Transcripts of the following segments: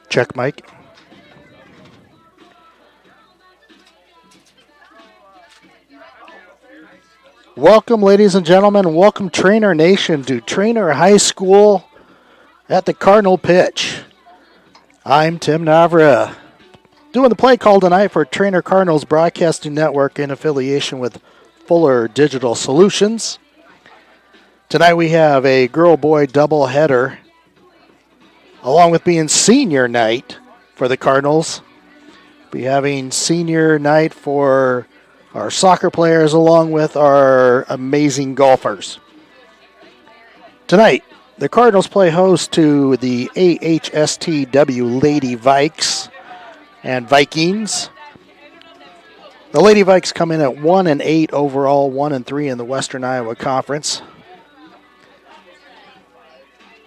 Check, Mike. Welcome, ladies and gentlemen. Welcome, Treynor Nation, to Treynor High School at the Cardinal Pitch. I'm Tim Navra, doing the play call tonight for Treynor Cardinals Broadcasting Network in affiliation with Fuller Digital Solutions. Tonight we have a girl-boy doubleheader, along with being senior night for the Cardinals. Be having senior night for our soccer players along with our amazing golfers. Tonight, the Cardinals play host to the AHSTW Lady Vikes and Vikings. The Lady Vikes come in at 1-8 overall, 1-3 in the Western Iowa Conference.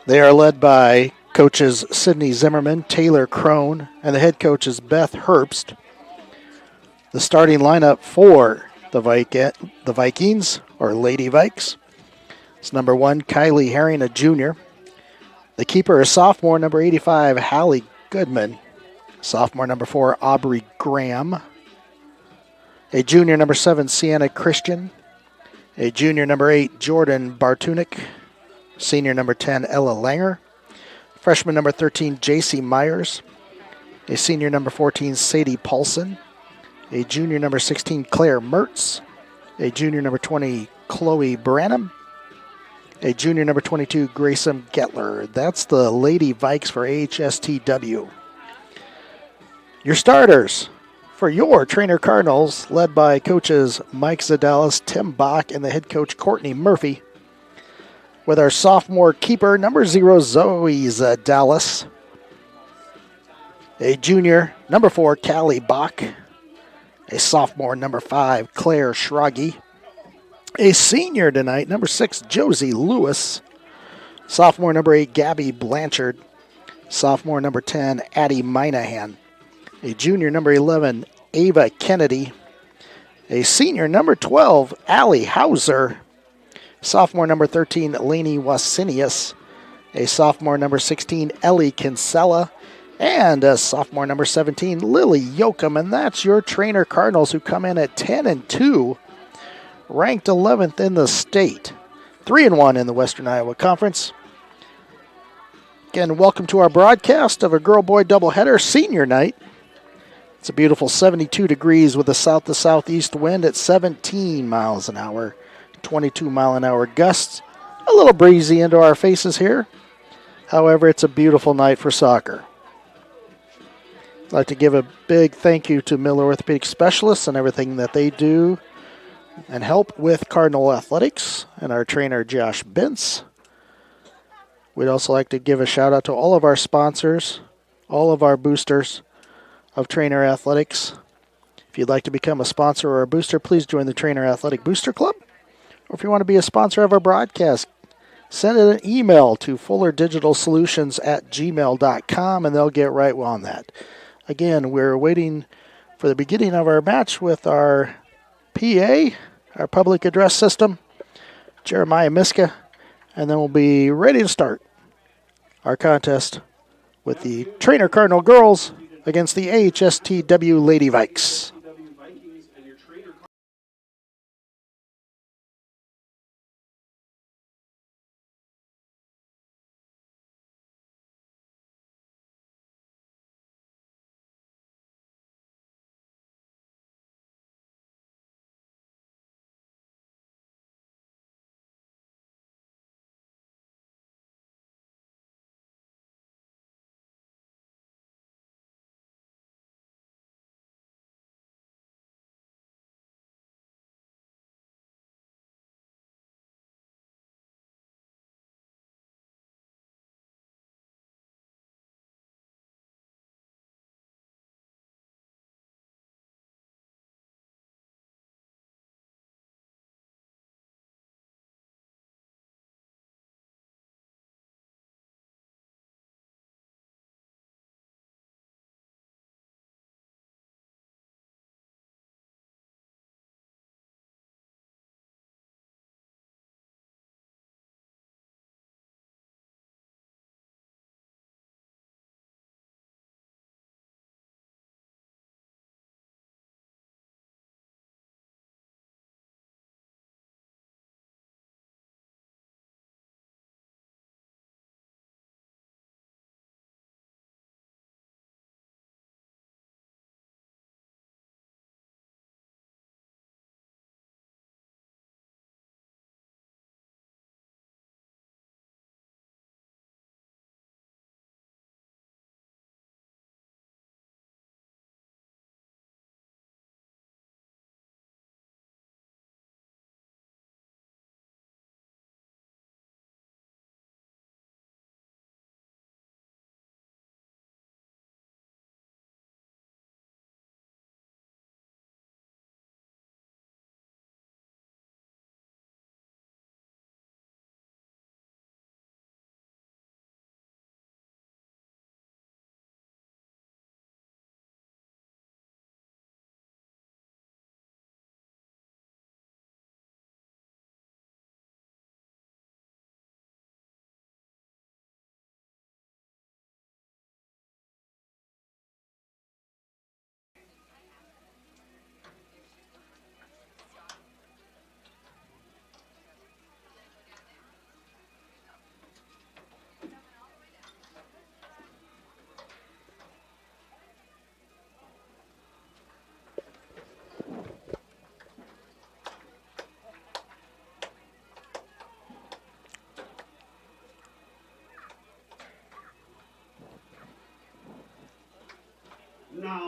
They are led by coaches Sydney Zimmerman, Taylor Crone, and the head coach is Beth Herbst. The starting lineup for the Vikings, or Lady Vikes, is number 1, Kylie Herring, a junior. The keeper is sophomore, number 85, Hallie Goodman. Sophomore, number 4, Aubrey Graham. A junior, number 7, Sienna Christian. A junior, number 8, Jordan Bartunik. Senior, number 10, Ella Langer. Freshman, number 13, J.C. Myers. A senior, number 14, Sadie Paulson. A junior, number 16, Claire Mertz. A junior, number 20, Chloe Branham. A junior, number 22, Grayson Getler. That's the Lady Vikes for AHSTW. Your starters for your Treynor Cardinals, led by coaches Mike Zadalis, Tim Bach, and the head coach Courtney Murphy. With our sophomore keeper, number 0, Zoe Zadalis. A junior, number 4, Callie Bach. A sophomore, number 5, Claire Schragi. A senior tonight, number 6, Josie Lewis. Sophomore, number 8, Gabby Blanchard. Sophomore, number 10, Addie Minahan. A junior, number 11, Ava Kennedy. A senior, number 12, Allie Hauser. Sophomore, number 13, Lainey Wasinius. A sophomore, number 16, Ellie Kinsella. And a sophomore, number 17, Lily Yoakum. And that's your Treynor Cardinals, who come in at 10-2, ranked 11th in the state, 3-1 in the Western Iowa Conference. Again, welcome to our broadcast of a girl-boy doubleheader senior night. It's a beautiful 72 degrees with a south to southeast wind at 17 miles an hour, 22-mile-an-hour gusts. A little breezy into our faces here. However, it's a beautiful night for soccer. I'd like to give a big thank you to Miller Orthopedic Specialists and everything that they do and help with Cardinal Athletics and our trainer Josh Bintz. We'd also like to give a shout out to all of our sponsors, all of our boosters of Treynor Athletics. If you'd like to become a sponsor or a booster, please join the Treynor Athletic Booster Club. Or if you want to be a sponsor of our broadcast, send an email to fullerdigitalsolutions@gmail.com and they'll get right on that. Again, we're waiting for the beginning of our match with our PA, our public address system, Jeremiah Miska, and then we'll be ready to start our contest with the Treynor Cardinal girls against the AHSTW Lady Vikes.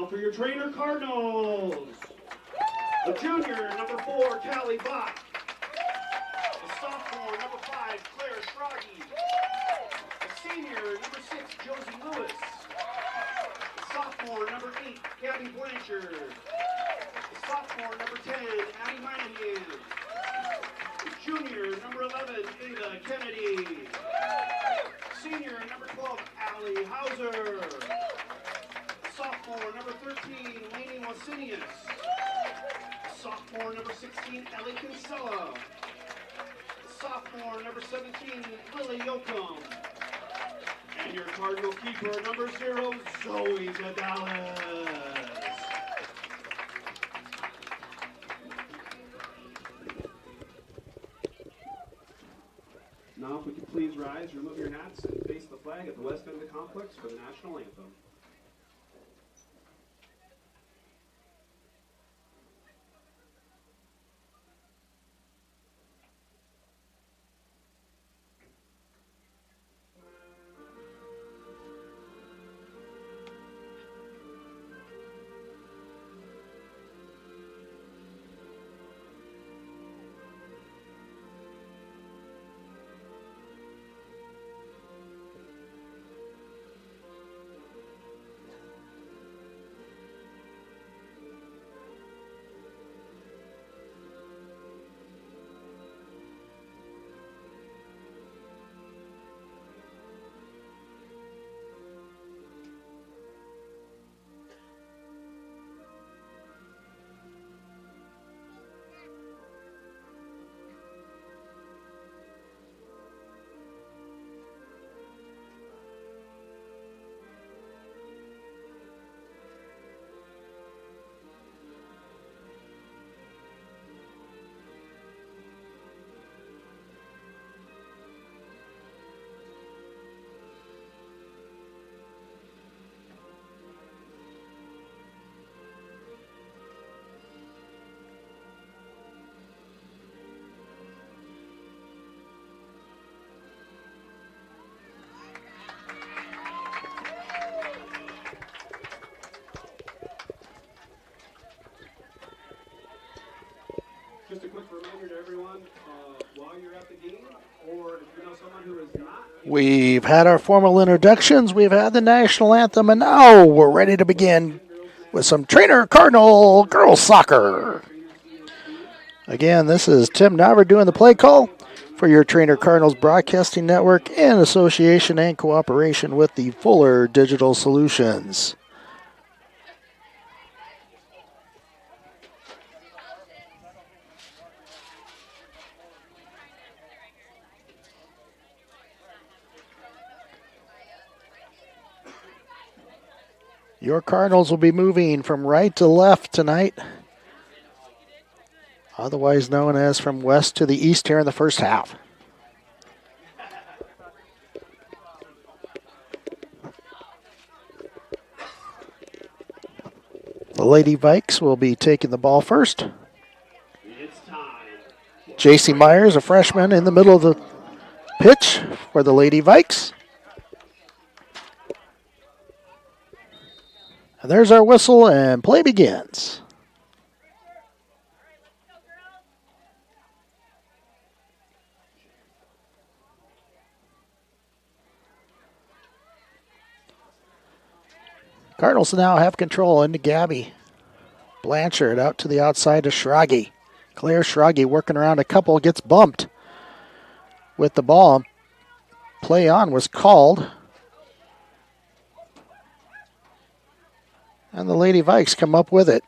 Now for your Treynor Cardinals, a junior, number 4, Callie Bach. A sophomore, number 5, Claire Schraggy. A senior, number 6, Josie Lewis. A sophomore, number 8, Gabby Blanchard. A sophomore, number 10, Addie Minahan. A junior, number 11, Ava Kennedy. Senior, number 12, Allie Hauser. Sophomore, number 13, Lainey Wasinius. Sophomore, number 16, Ellie Kinsella. Sophomore, number 17, Lily Yoakum. And your Cardinal keeper, number 0, Zoe Zadalis. Now, if we could please rise, remove your hats, and face the flag at the west end of the complex for the national anthem. Just a quick reminder to everyone, while you're at the game, or if you know someone who is not. We've had our formal introductions. We've had the national anthem, and now we're ready to begin with some Treynor Cardinal girls soccer. Again, this is Tim Naver doing the play call for your Treynor Cardinals Broadcasting Network in association and cooperation with the Fuller Digital Solutions. Your Cardinals will be moving from right to left tonight, otherwise known as from west to the east here in the first half. The Lady Vikes will be taking the ball first. JC Myers, a freshman, in the middle of the pitch for the Lady Vikes. And there's our whistle, and play begins. Cardinals now have control into Gabby Blanchard out to the outside to Schraggy. Claire Schraggy working around a couple, gets bumped with the ball. Play on was called. And the Lady Vikes come up with it.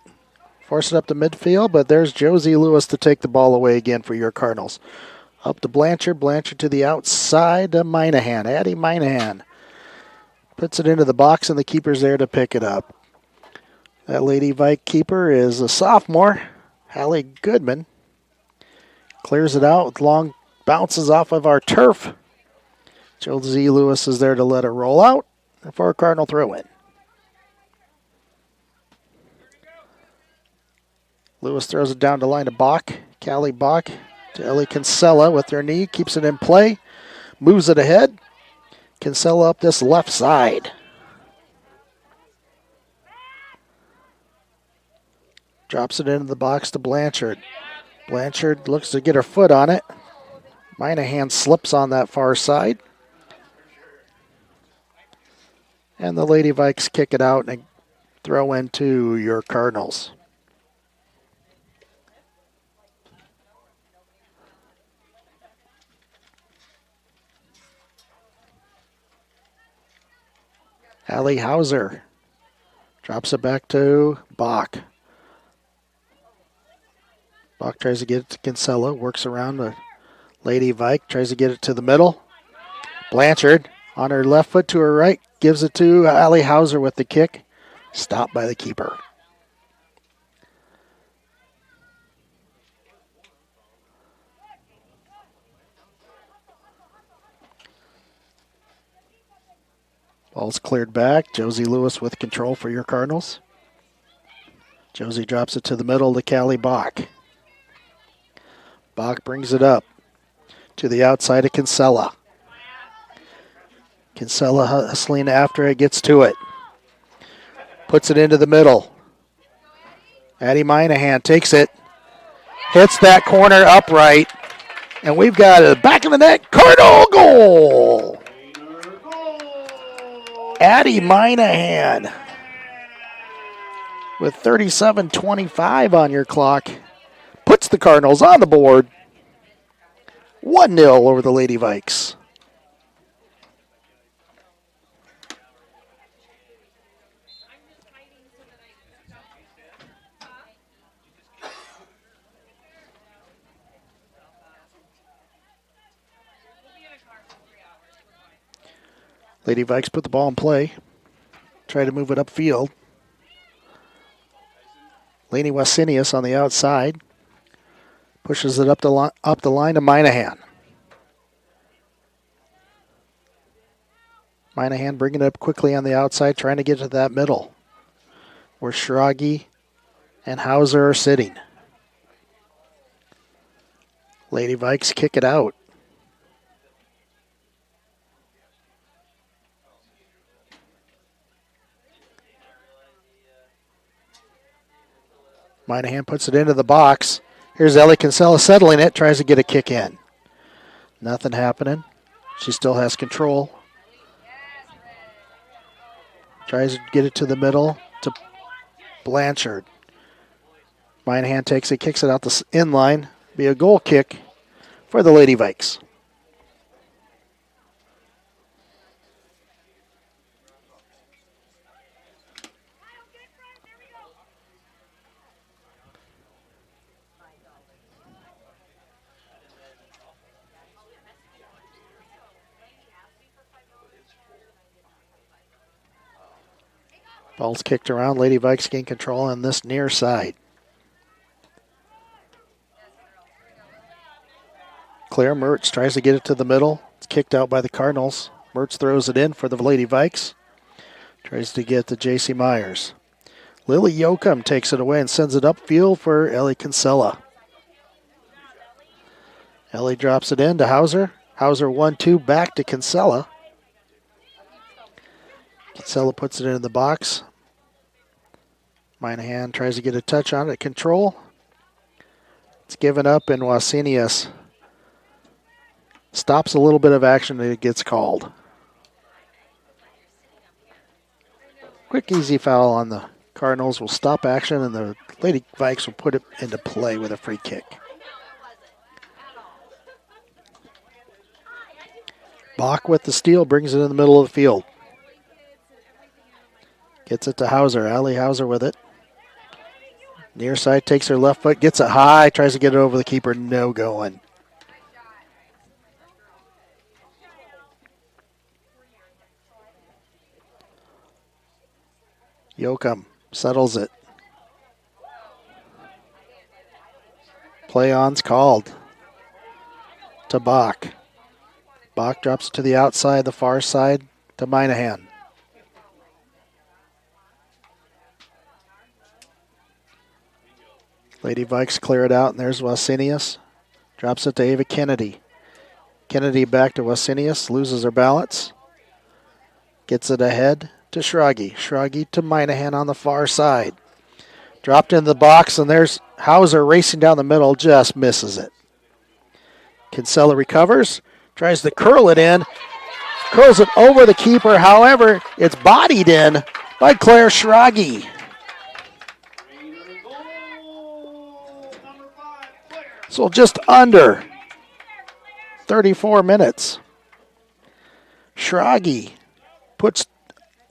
Force it up to midfield, but there's Josie Lewis to take the ball away again for your Cardinals. Up to Blanchard. Blanchard to the outside to Minahan. Addie Minahan puts it into the box, and the keeper's there to pick it up. That Lady Vike keeper is a sophomore, Hallie Goodman. Clears it out with long bounces off of our turf. Josie Lewis is there to let it roll out for a Cardinal throw-in. Lewis throws it down the line to Bach. Callie Bach to Ellie Kinsella with her knee. Keeps it in play. Moves it ahead. Kinsella up this left side. Drops it into the box to Blanchard. Blanchard looks to get her foot on it. Minahan slips on that far side. And the Lady Vikes kick it out and throw into your Cardinals. Allie Hauser drops it back to Bach. Bach tries to get it to Kinsella, works around the Lady Vike, tries to get it to the middle. Blanchard on her left foot to her right, gives it to Allie Hauser with the kick. Stopped by the keeper. Ball's cleared back. Josie Lewis with control for your Cardinals. Josie drops it to the middle to Callie Bach. Bach brings it up to the outside of Kinsella. Kinsella hustling after it, gets to it. Puts it into the middle. Addie Minahan takes it. Hits that corner upright. And we've got a back of the net Cardinal goal. Addie Minahan with 37:25 on your clock puts the Cardinals on the board. 1-0 over the Lady Vikes. Lady Vikes put the ball in play. Try to move it upfield. Lainey Wasinius on the outside. Pushes it up the line to Minahan. Minahan bringing it up quickly on the outside, trying to get to that middle, where Schragi and Hauser are sitting. Lady Vikes kick it out. Minahan puts it into the box. Here's Ellie Kinsella settling it, tries to get a kick in. Nothing happening. She still has control. Tries to get it to the middle to Blanchard. Minahan takes it, kicks it out the inline. Be a goal kick for the Lady Vikes. Ball's kicked around. Lady Vikes gain control on this near side. Claire Mertz tries to get it to the middle. It's kicked out by the Cardinals. Mertz throws it in for the Lady Vikes. Tries to get to J.C. Myers. Lily Yoakum takes it away and sends it upfield for Ellie Kinsella. Ellie drops it in to Hauser. Hauser 1-2 back to Kinsella. Kinsella puts it in the box. Minahan tries to get a touch on it. Control. It's given up, and Wasinius stops a little bit of action and it gets called. Quick, easy foul on the Cardinals will stop action, and the Lady Vikes will put it into play with a free kick. Bach with the steal, brings it in the middle of the field. Gets it to Hauser. Allie Hauser with it. Near side takes her left foot, gets it high, tries to get it over the keeper. No going. Yoakum settles it. Play on's called to Bach. Bach drops it to the outside, the far side to Minahan. Lady Vikes clear it out, and there's Wasinius. Drops it to Ava Kennedy. Kennedy back to Wasinius, loses her balance. Gets it ahead to Schragi. Schragi to Minahan on the far side. Dropped in the box, and there's Hauser racing down the middle, just misses it. Kinsella recovers, tries to curl it in, curls it over the keeper. However, it's bodied in by Claire Schrage. So just under 34 minutes. Schrage puts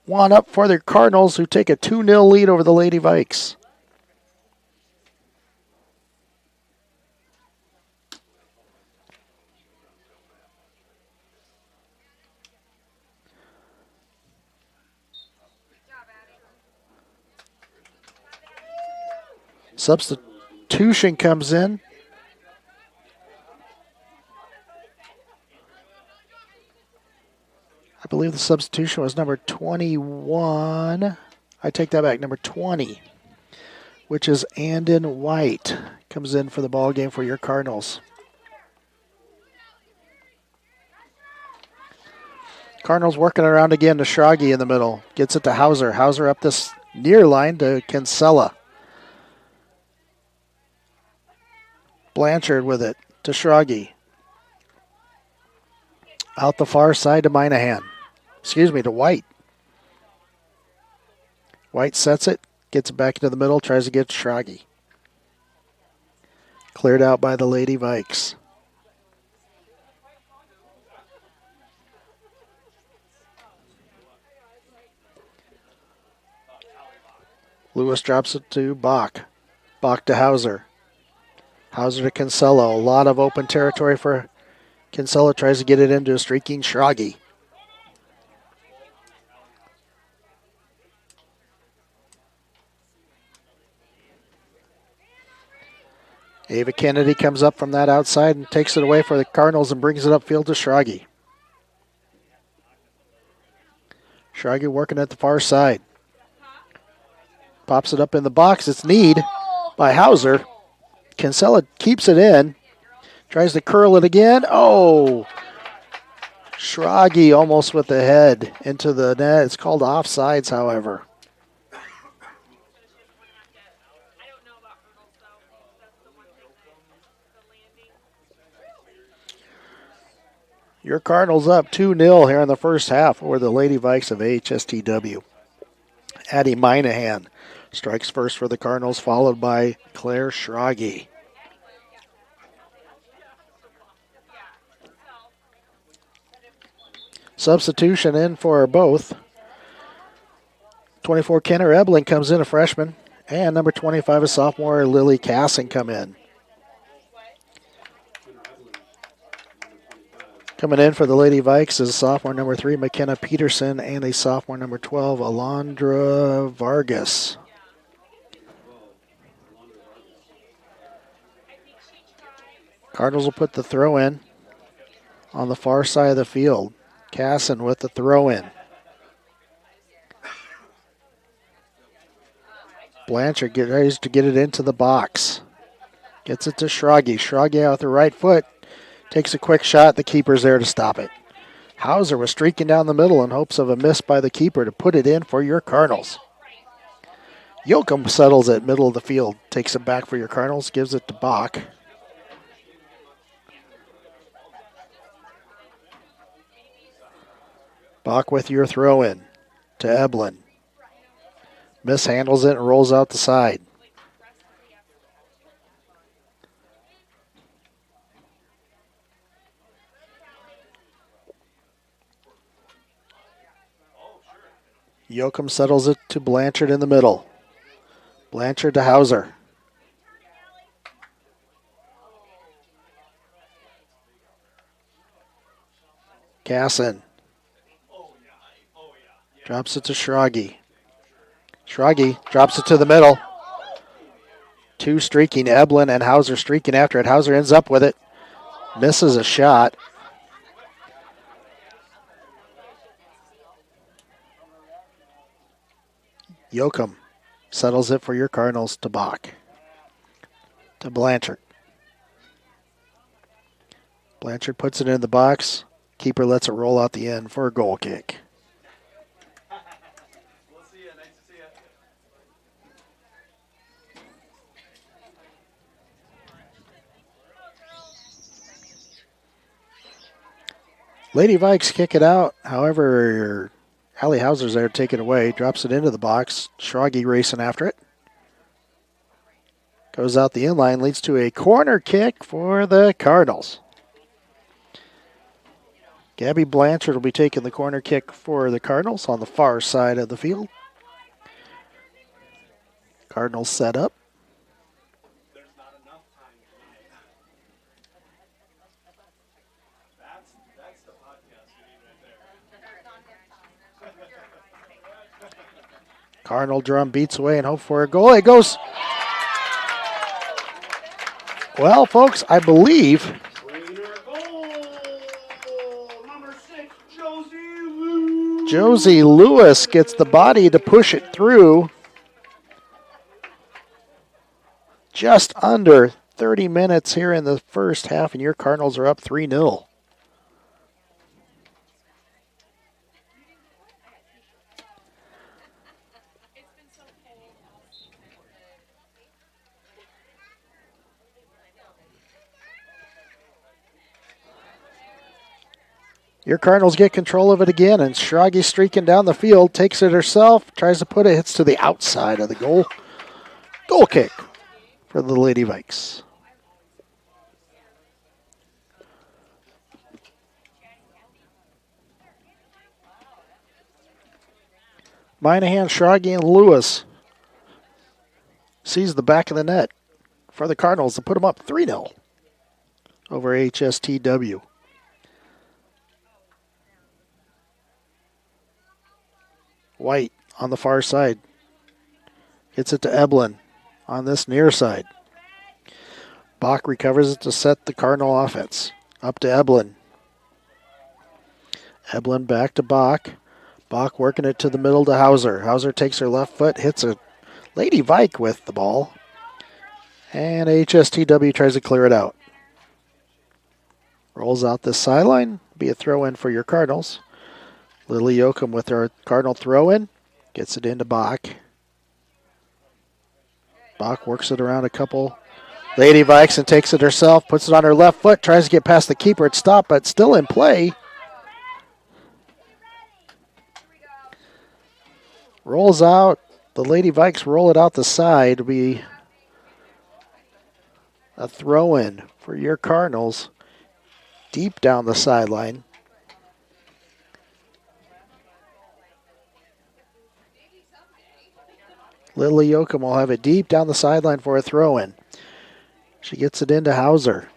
one up for the Cardinals, who take a 2-0 lead over the Lady Vikes. Substitution comes in. I believe the substitution was number 21. I take that back, number 20, which is Andon White, comes in for the ball game for your Cardinals. Cardinals working around again to Schrage in the middle. Gets it to Hauser. Hauser up this near line to Kinsella. Blanchard with it to Schrage. Out the far side to Minahan. To White. White sets it, gets it back into the middle, tries to get Schrage. Cleared out by the Lady Vikes. Lewis drops it to Bach. Bach to Hauser. Hauser to Kinsella. A lot of open territory for Kinsella. Tries to get it into a streaking Schrage. Ava Kennedy comes up from that outside and takes it away for the Cardinals and brings it upfield to Schrage. Schrage working at the far side. Pops it up in the box. It's Need by Hauser. Kinsella keeps it in. Tries to curl it again. Oh! Schrage almost with the head into the net. It's called offsides, however. Your Cardinals up 2-0 here in the first half over the Lady Vikes of AHSTW. Addie Minahan strikes first for the Cardinals, followed by Claire Schrage. Substitution in for both. 24 Kenner Ebling comes in, a freshman, and number 25, a sophomore, Lily Casson, come in. Coming in for the Lady Vikes is sophomore number 3, McKenna Peterson, and a sophomore number 12, Alondra Vargas. Cardinals will put the throw in on the far side of the field. Casson with the throw in. Blanchard tries to get it into the box. Gets it to Schrage. Schrage out with the right foot. Takes a quick shot. The keeper's there to stop it. Hauser was streaking down the middle in hopes of a miss by the keeper to put it in for your Cardinals. Yoakum settles it middle of the field. Takes it back for your Cardinals. Gives it to Bach. Bach with your throw in to Eblin. Mishandles it and rolls out the side. Yoakum settles it to Blanchard in the middle. Blanchard to Hauser. Casson. Drops it to Schrage. Schrage drops it to the middle. Two streaking, Eblin and Hauser streaking after it. Hauser ends up with it. Misses a shot. Yoakum settles it for your Cardinals to Bach. To Blanchard. Blanchard puts it in the box. Keeper lets it roll out the end for a goal kick. Lady Vikes kick it out. However, Allie Hauser's there to take it away. Drops it into the box. Schrage racing after it. Goes out the inline. Leads to a corner kick for the Cardinals. Gabby Blanchard will be taking the corner kick for the Cardinals on the far side of the field. Cardinals set up. Cardinal drum beats away and hope for a goal. It goes. Well, folks, I believe Treynor goal. Number 6, Josie Lewis. Josie Lewis gets the body to push it through. Just under 30 minutes here in the first half, and your Cardinals are up 3-0. Your Cardinals get control of it again, and Schrage streaking down the field, takes it herself, tries to put it, hits to the outside of the goal. Goal kick for the Lady Vikes. Minahan, Schrage, and Lewis sees the back of the net for the Cardinals to put them up 3-0 over AHSTW. White on the far side. Gets it to Eblin on this near side. Bach recovers it to set the Cardinal offense. Up to Eblin. Eblin back to Bach. Bach working it to the middle to Hauser. Hauser takes her left foot, hits a Lady Vike with the ball. And HSTW tries to clear it out. Rolls out this sideline. Be a throw in for your Cardinals. Lily Yoakum with her Cardinal throw in. Gets it into Bach. Bach works it around a couple Lady Vikes and takes it herself. Puts it on her left foot. Tries to get past the keeper. It's stopped, but still in play. Rolls out. The Lady Vikes roll it out the side. It'll be a throw in for your Cardinals. Deep down the sideline. Lily Yoakum will have it deep down the sideline for a throw-in. She gets it into Hauser.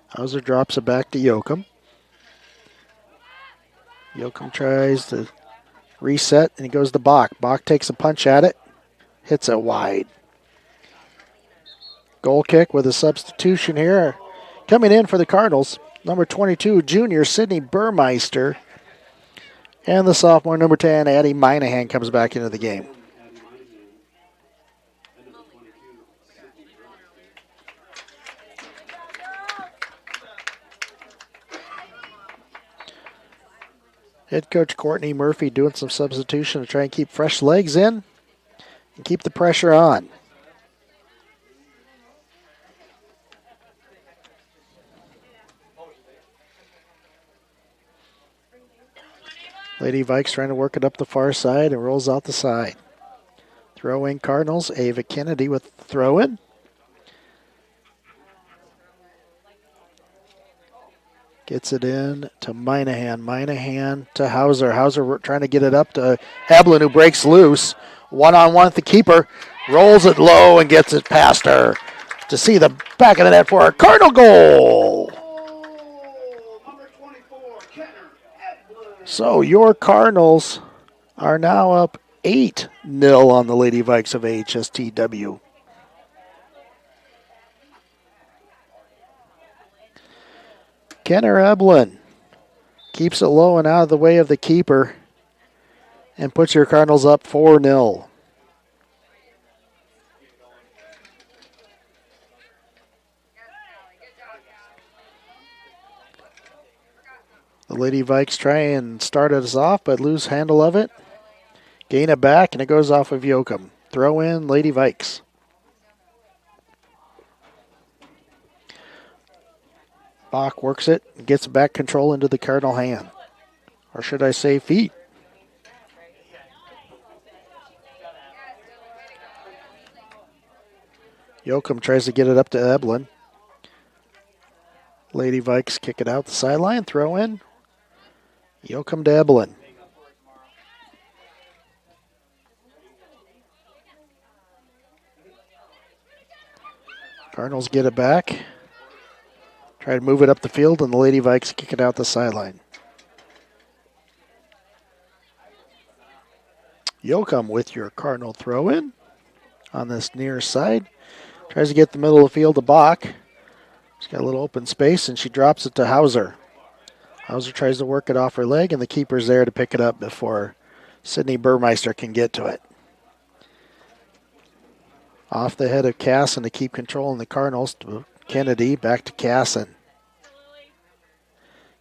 Hauser drops it back to Yoakum. Yoakum tries to reset, and he goes to Bach. Bach takes a punch at it. Hits it wide. Goal kick with a substitution here. Coming in for the Cardinals, number 22, junior Sydney Burmeister. And the sophomore, number 10, Addie Minahan, comes back into the game. Head coach Courtney Murphy doing some substitution to try and keep fresh legs in and keep the pressure on. Lady Vikes trying to work it up the far side and rolls out the side. Throw in Cardinals. Ava Kennedy with the throw in. Gets it in to Minahan. Minahan to Hauser. Hauser trying to get it up to Eblin, who breaks loose. One-on-one with the keeper. Rolls it low and gets it past her to see the back of the net for a Cardinal goal. Number 24, Eblin. So your Cardinals are now up 8-0 on the Lady Vikes of AHSTW. Kenner Eblin keeps it low and out of the way of the keeper and puts your Cardinals up 4-0. The Lady Vikes try and start us off, but lose handle of it. Gain it back, and it goes off of Yoakum. Throw in Lady Vikes. Bach works it and gets back control into the Cardinal hand. Or should I say feet? Yoakum tries to get it up to Eblin. Lady Vikes kick it out the sideline, throw in. Yoakum to Eblin. Cardinals get it back. Try to move it up the field, and the Lady Vikes kick it out the sideline. Yoakum with your Cardinal throw in on this near side. Tries to get the middle of the field to Bach. She's got a little open space, and she drops it to Hauser. Hauser tries to work it off her leg, and the keeper's there to pick it up before Sydney Burmeister can get to it. Off the head of Casson to keep control in the Cardinals. To Kennedy, back to Casson.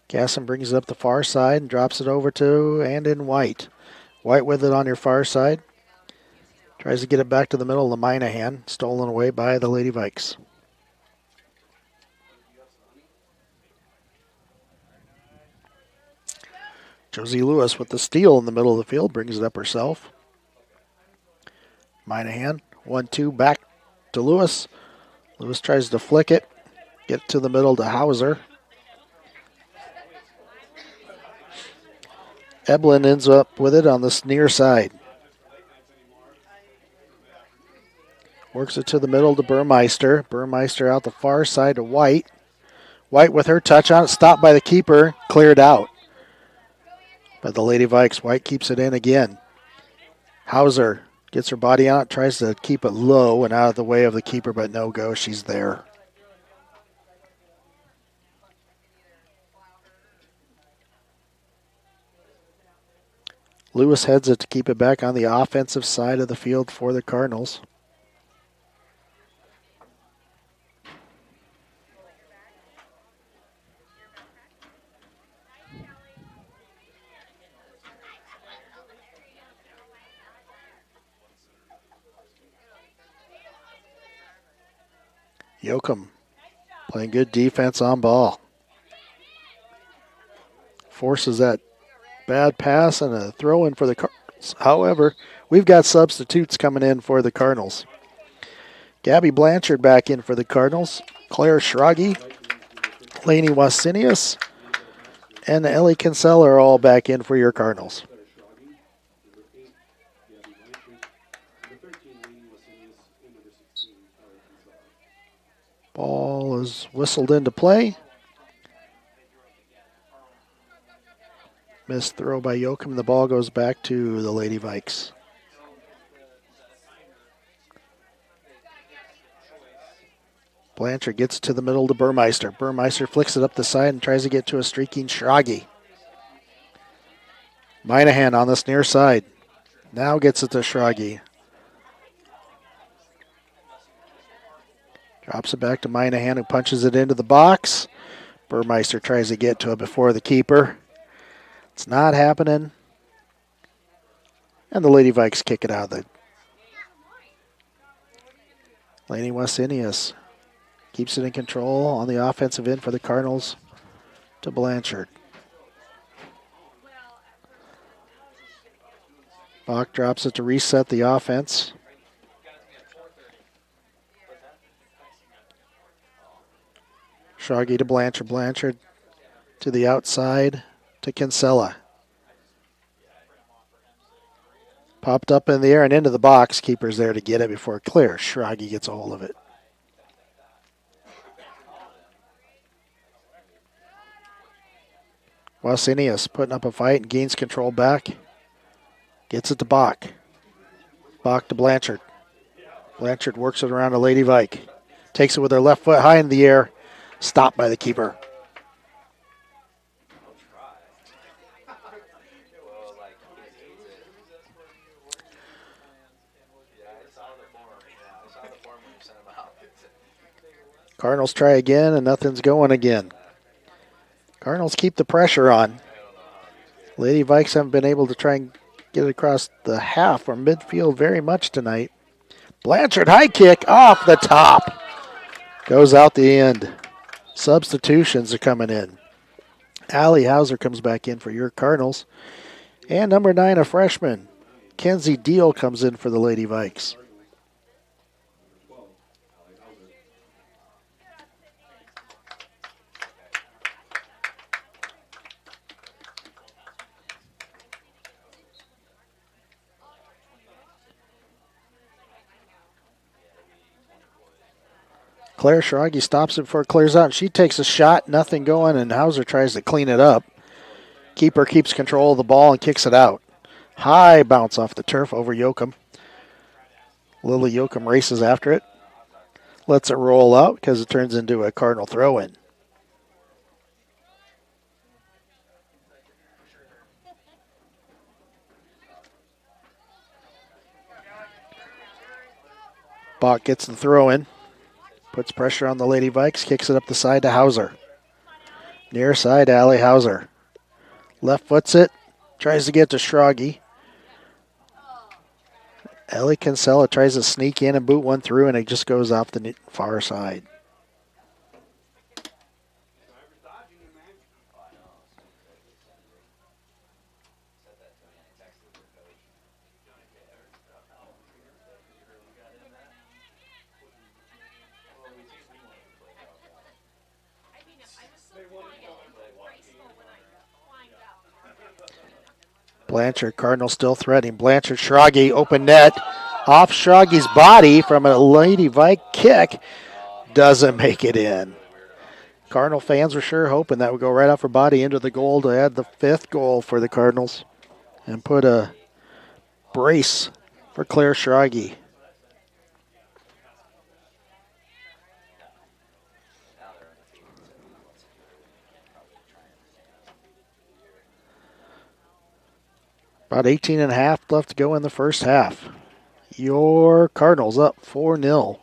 Casson brings it up the far side and drops it over to Andon White. White with it on your far side. Tries to get it back to the middle of the Minahan. Stolen away by the Lady Vikes. Josie Lewis with the steal in the middle of the field. Brings it up herself. Minahan. 1-2 back to Lewis. Lewis tries to flick it. Get to the middle to Hauser. Eblin ends up with it on this near side. Works it to the middle to Burmeister. Burmeister out the far side to White. White with her touch on it. Stopped by the keeper. Cleared out by the Lady Vikes. White keeps it in again. Hauser gets her body on it. Tries to keep it low and out of the way of the keeper, but no go. She's there. Lewis heads it to keep it back on the offensive side of the field for the Cardinals. Yoakum playing good defense on ball. Forces that bad pass and a throw in for the Cardinals. However, we've got substitutes coming in for the Cardinals. Gabby Blanchard back in for the Cardinals. Claire Schrage, Lainey Wasinius, and Ellie Kinsella are all back in for your Cardinals. Ball is whistled into play. Missed throw by Yoakum. The ball goes back to the Lady Vikes. Blanchard gets to the middle to Burmeister. Burmeister flicks it up the side and tries to get to a streaking Schrage. Minahan on this near side. Now gets it to Schrage. Drops it back to Minahan, who punches it into the box. Burmeister tries to get to it before the keeper. It's not happening. And the Lady Vikes kick it out of the... Lainey Wasinius keeps it in control on the offensive end for the Cardinals to Blanchard. Bach drops it to reset the offense. Schrage to Blanchard. Blanchard to the outside to Kinsella. Popped up in the air and into the box. Keeper's there to get it before it clears. Schrage gets a hold of it. Wasinius putting up a fight and gains control back. Gets it to Bach. Bach to Blanchard. Blanchard works it around to Lady Vike. Takes it with her left foot high in the air. Stopped by the keeper. Cardinals try again, and nothing's going again. Cardinals keep the pressure on. Lady Vikes haven't been able to try and get it across the half or midfield very much tonight. Blanchard high kick off the top. Goes out the end. Substitutions are coming in. Allie Hauser comes back in for your Cardinals. And number 9, a freshman, Kenzie Deal comes in for the Lady Vikes. Claire Schrage stops it before it clears out. She takes a shot, nothing going, and Hauser tries to clean it up. Keeper keeps control of the ball and kicks it out. High bounce off the turf over Yoakum. Lily Yoakum races after it. Lets it roll out because it turns into a Cardinal throw-in. Bach gets the throw-in. Puts pressure on the Lady Vikes. Kicks it up the side to Hauser. Near side, Allie Hauser. Left foots it. Tries to get to Schrage. Ellie Kinsella tries to sneak in and boot one through, and it just goes off the far side. Blanchard, Cardinal still threatening. Blanchard, Schrage, open net. Off Schrage's body from a Lady Vike kick. Doesn't make it in. Cardinal fans were sure hoping that would go right off her body into the goal to add the 5th goal for the Cardinals and put a brace for Claire Schrage. About 18 and a half left to go in the first half. Your Cardinals up 4-0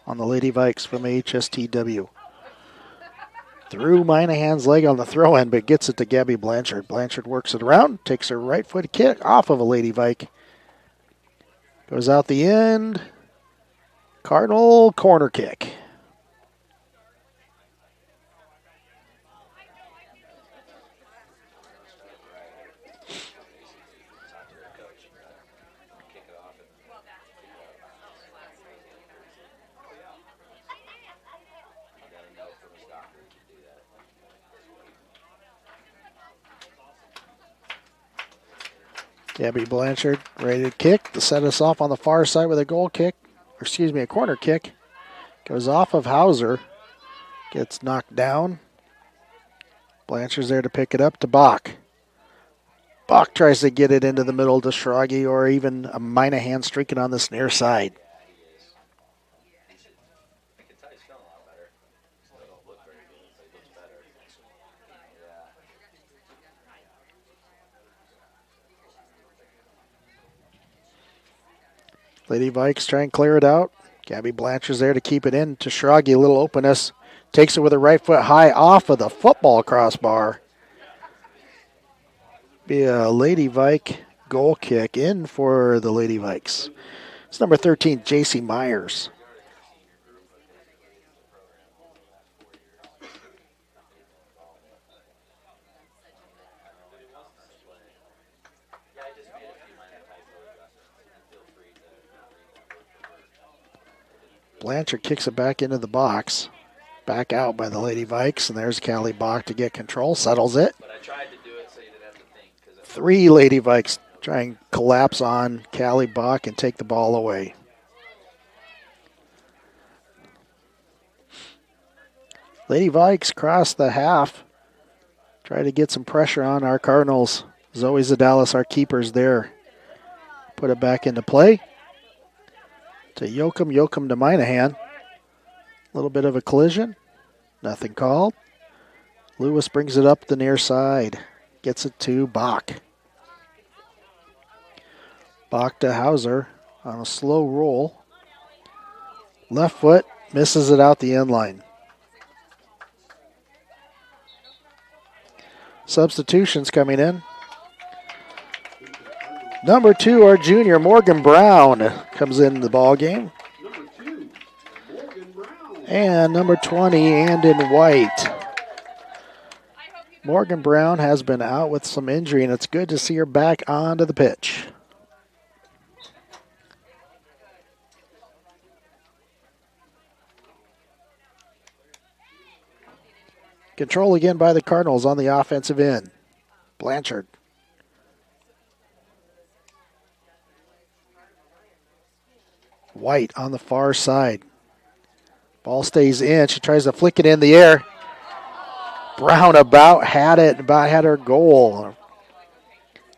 on the Lady Vikes from AHSTW. Through Minahan's leg on the throw-in, but gets it to Gabby Blanchard. Blanchard works it around, takes her right foot kick off of a Lady Vike. Goes out the end. Cardinal corner kick. Gabby Blanchard ready to kick to set us off on the far side with a a corner kick. Goes off of Hauser. Gets knocked down. Blanchard's there to pick it up to Bach. Bach tries to get it into the middle to Schrage or even a Minahan streaking on this near side. Lady Vikes try and clear it out. Gabby Blanchard's there to keep it in to Schrage. A little openness. Takes it with her right foot high off of the football crossbar. Be a Lady Vike goal kick in for the Lady Vikes. It's number 13, J.C. Myers. Blanchard kicks it back into the box. Back out by the Lady Vikes, and there's Callie Bach to get control, settles it. But I tried to do it so you didn't have to think. 3 Lady Vikes try and collapse on Callie Bach and take the ball away. Lady Vikes cross the half. Try to get some pressure on our Cardinals. Zoe Zadalis, our keeper's there. Put it back into play. To Yoakum to Minahan. A little bit of a collision. Nothing called. Lewis brings it up the near side. Gets it to Bach. Bach to Hauser on a slow roll. Left foot misses it out the end line. Substitutions coming in. Number 2, our junior, Morgan Brown, comes in the ball game. Number 2, Morgan Brown. And number 20, Andon White. Morgan Brown has been out with some injury, and it's good to see her back onto the pitch. Control again by the Cardinals on the offensive end. Blanchard. White on the far side. Ball stays in. She tries to flick it in the air. Brown about had her goal.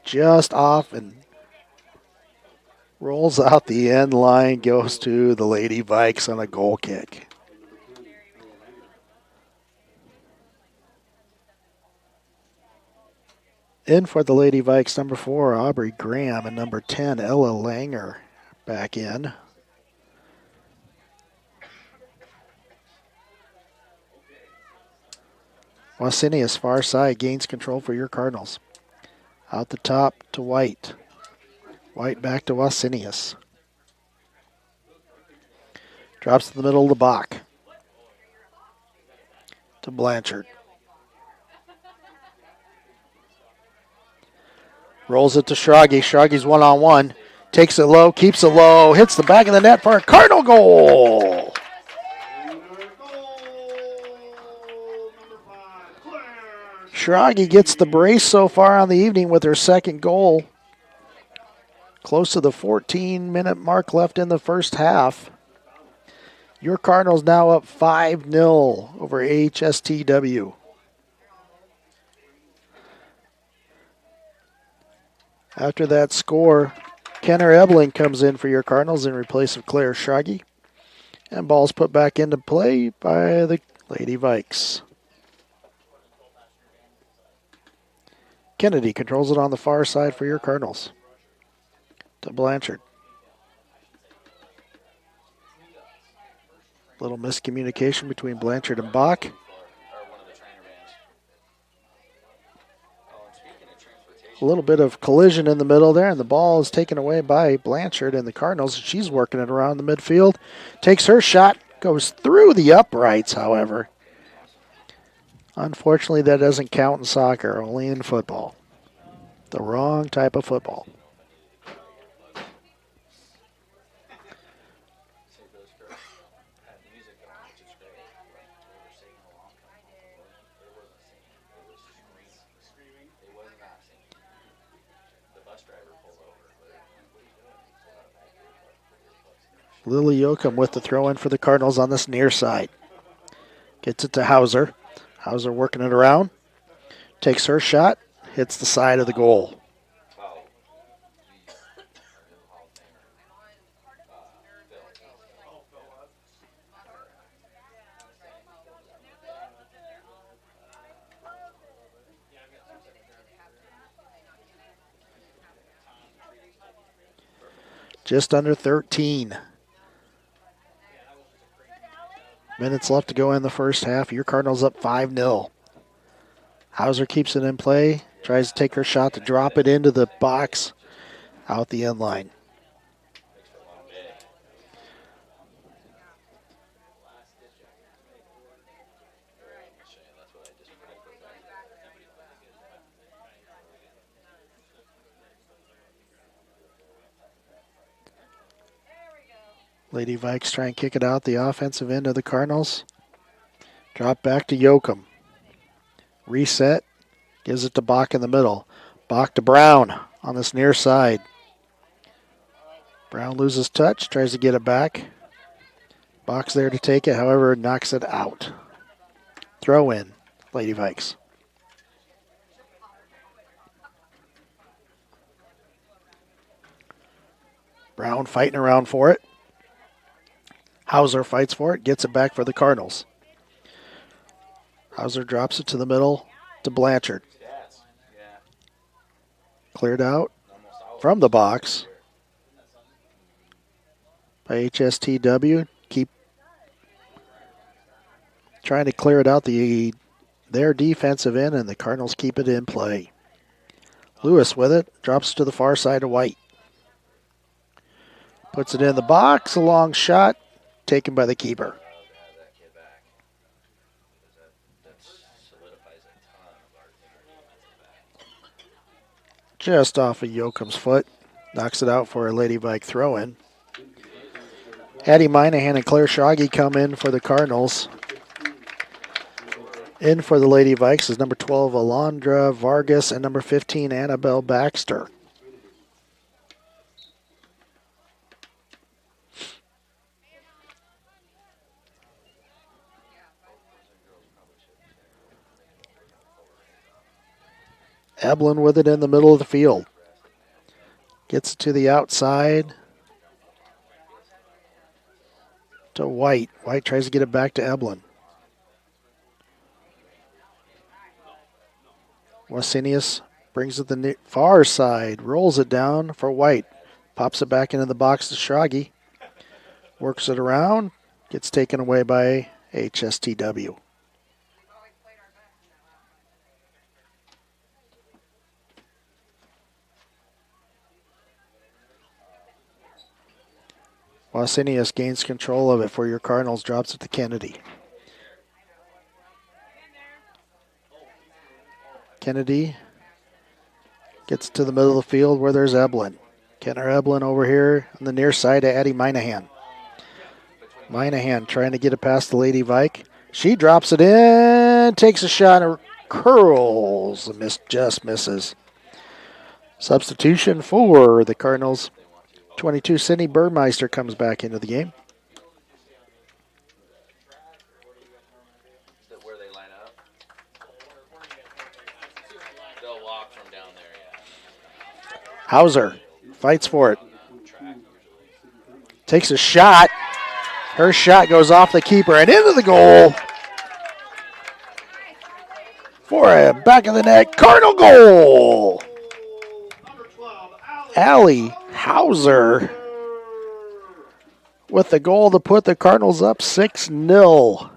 Just off and rolls out the end line, goes to the Lady Vikes on a goal kick. In for the Lady Vikes, number 4, Aubrey Graham, and number 10, Ella Langer back in. Wasinius, far side, gains control for your Cardinals. Out the top to White. White back to Wasinius. Drops to the middle of the block. To Blanchard. Rolls it to Schrage. Schrage's one-on-one. Takes it low, keeps it low, hits the back of the net for a Cardinal goal. Schrage gets the brace so far on the evening with her second goal. Close to the 14-minute mark left in the first half. Your Cardinals now up 5-0 over AHSTW. After that score, Kenner Ebling comes in for your Cardinals in replace of Claire Schrage. And ball's put back into play by the Lady Vikes. Kennedy controls it on the far side for your Cardinals. To Blanchard. Little miscommunication between Blanchard and Bach. A little bit of collision in the middle there, and the ball is taken away by Blanchard and the Cardinals. She's working it around the midfield. Takes her shot, goes through the uprights, however. Unfortunately, that doesn't count in soccer, only in football. The wrong type of football. Lily Yoakum with the throw in for the Cardinals on this near side. Gets it to Hauser. Hauser working it around. Takes her shot. Hits the side of the goal. Just under 13 minutes left to go in the first half. Your Cardinals up 5-0. Hauser keeps it in play. Tries to take her shot to drop it into the box. Out the end line. Lady Vikes try and kick it out the offensive end of the Cardinals. Drop back to Yoakum. Reset. Gives it to Bach in the middle. Bach to Brown on this near side. Brown loses touch. Tries to get it back. Bach's there to take it. However, knocks it out. Throw in. Lady Vikes. Brown fighting around for it. Hauser fights for it, gets it back for the Cardinals. Hauser drops it to the middle to Blanchard. Cleared out from the box by HSTW. Keep trying to clear it out their defensive end, and the Cardinals keep it in play. Lewis with it, drops to the far side of White. Puts it in the box, a long shot. Taken by the keeper. just off of Yoakum's foot. Knocks it out for a Lady Vike throw-in. Addie Minahan and Claire Schrage come in for the Cardinals. In for the Lady Vikes is number 12, Alondra Vargas, and number 15, Annabelle Baxter. Eblin with it in the middle of the field. Gets it to the outside to White. White tries to get it back to Eblin. Wasenius brings it to the far side, rolls it down for White. Pops it back into the box to Schrage. Works it around, gets taken away by AHSTW. Wasenius gains control of it for your Cardinals, drops it to Kennedy. Kennedy gets to the middle of the field where there's Eblin. Kenner Eblin over here on the near side to Addie Minahan. Minahan trying to get it past the Lady Vike. She drops it in, takes a shot, and curls. Just misses. Substitution for the Cardinals. 22, Sydney Burmeister comes back into the game. Where they line up. They'll walk from down there, yeah. Hauser fights for it. Takes a shot. Her shot goes off the keeper and into the goal. For a back of the net Cardinal goal. Allie Hauser with the goal to put the Cardinals up 6-0.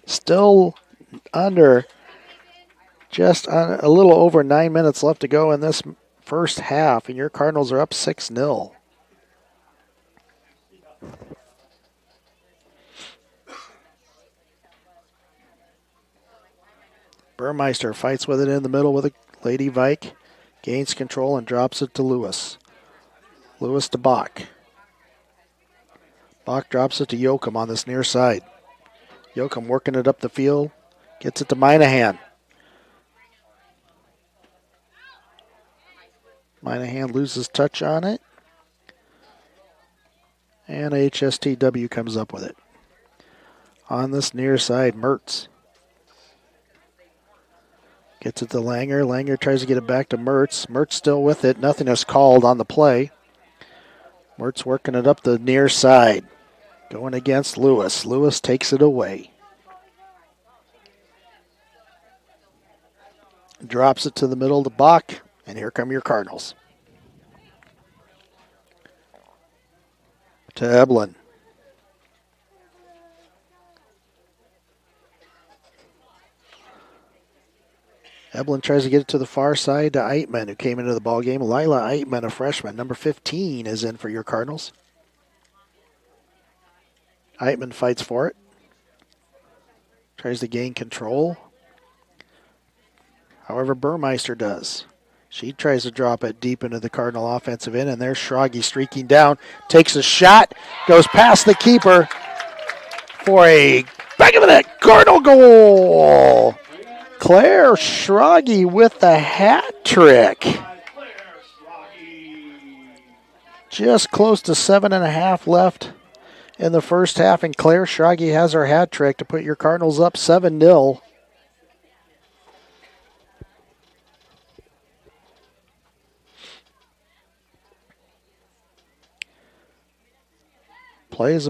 Still under just a little over 9 minutes left to go in this first half, and your Cardinals are up 6-0. Burmeister fights with it in the middle with a Lady Vike, gains control and drops it to Lewis. Lewis to Bach. Bach drops it to Yoakum on this near side. Yoakum working it up the field, gets it to Minahan. Minahan loses touch on it. And AHSTW comes up with it. On this near side, Mertz. Gets it to Langer. Langer tries to get it back to Mertz. Mertz still with it. Nothing is called on the play. Mertz working it up the near side. Going against Lewis. Lewis takes it away. Drops it to the middle to Bach. And here come your Cardinals. To Eblin. Eblin tries to get it to the far side to Eitman, who came into the ballgame. Lila Eitman, a freshman. Number 15 is in for your Cardinals. Eitman fights for it. Tries to gain control. However, Burmeister does. She tries to drop it deep into the Cardinal offensive end, and there's Schrage streaking down. Takes a shot, goes past the keeper for a back of the net Cardinal goal. Claire Schrage with the hat trick. Just close to 7.5 left in the first half, and Claire Schrage has her hat trick to put your Cardinals up 7-0. Play is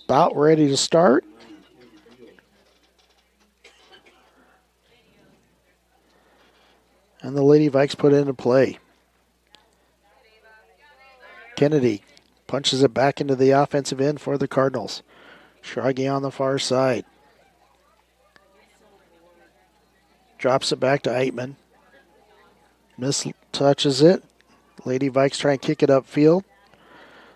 about ready to start. And the Lady Vikes put it into play. Kennedy punches it back into the offensive end for the Cardinals. Schrage on the far side. Drops it back to Eitman. Mistouches it. Lady Vikes try and kick it upfield.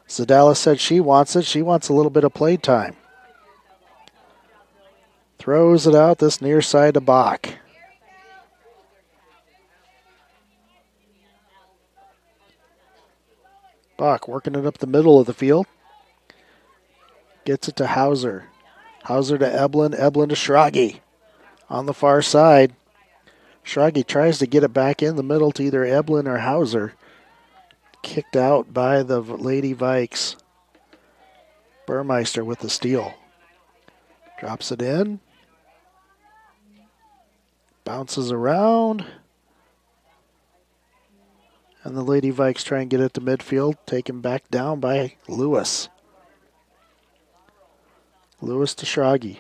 Zadala said she wants it. She wants a little bit of play time. Throws it out this near side to Bach. Bach working it up the middle of the field. Gets it to Hauser. Hauser to Eblin. Eblin to Schrage. On the far side. Schrage tries to get it back in the middle to either Eblin or Hauser. Kicked out by the Lady Vikes. Burmeister with the steal. Drops it in. Bounces around. And the Lady Vikes try and get it to midfield. Taken back down by Lewis. Lewis to Schrage.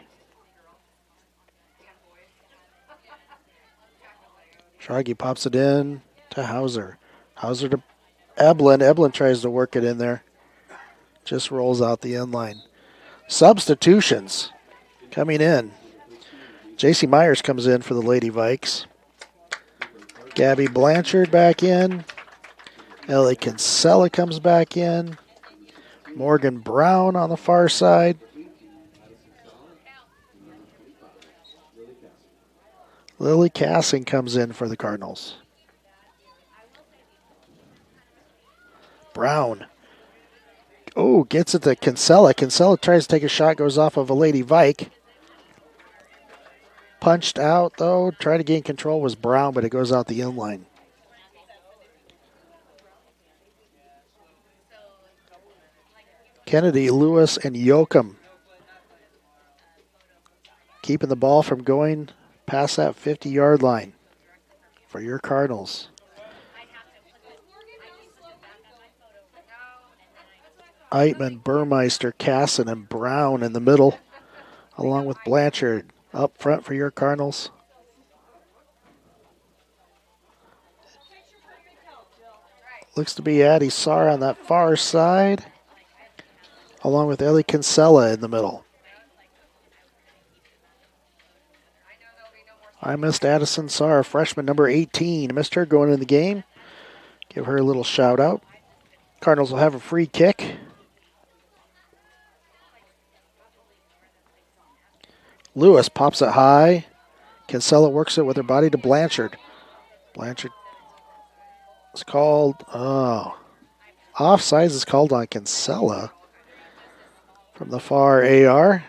Schrage pops it in to Hauser. Hauser to Eblin. Eblin tries to work it in there. Just rolls out the end line. Substitutions coming in. J.C. Myers comes in for the Lady Vikes. Gabby Blanchard back in. Ellie Kinsella comes back in. Morgan Brown on the far side. Lily Cassing comes in for the Cardinals. Brown. Oh, gets it to Kinsella. Kinsella tries to take a shot, goes off of a Lady Vike. Punched out, though. Tried to gain control was Brown, but it goes out the inline. Kennedy, Lewis, and Yoakum keeping the ball from going past that 50-yard line for your Cardinals. Eitman, Burmeister, Casson, and Brown in the middle, along with Blanchard up front for your Cardinals. Looks to be Addie Sarr on that far side, along with Ellie Kinsella in the middle. I missed Addison Sarr, freshman number 18. Missed her going in the game. Give her a little shout out. Cardinals will have a free kick. Lewis pops it high. Kinsella works it with her body to Blanchard. Blanchard is called, offsides is called on Kinsella from the far AR.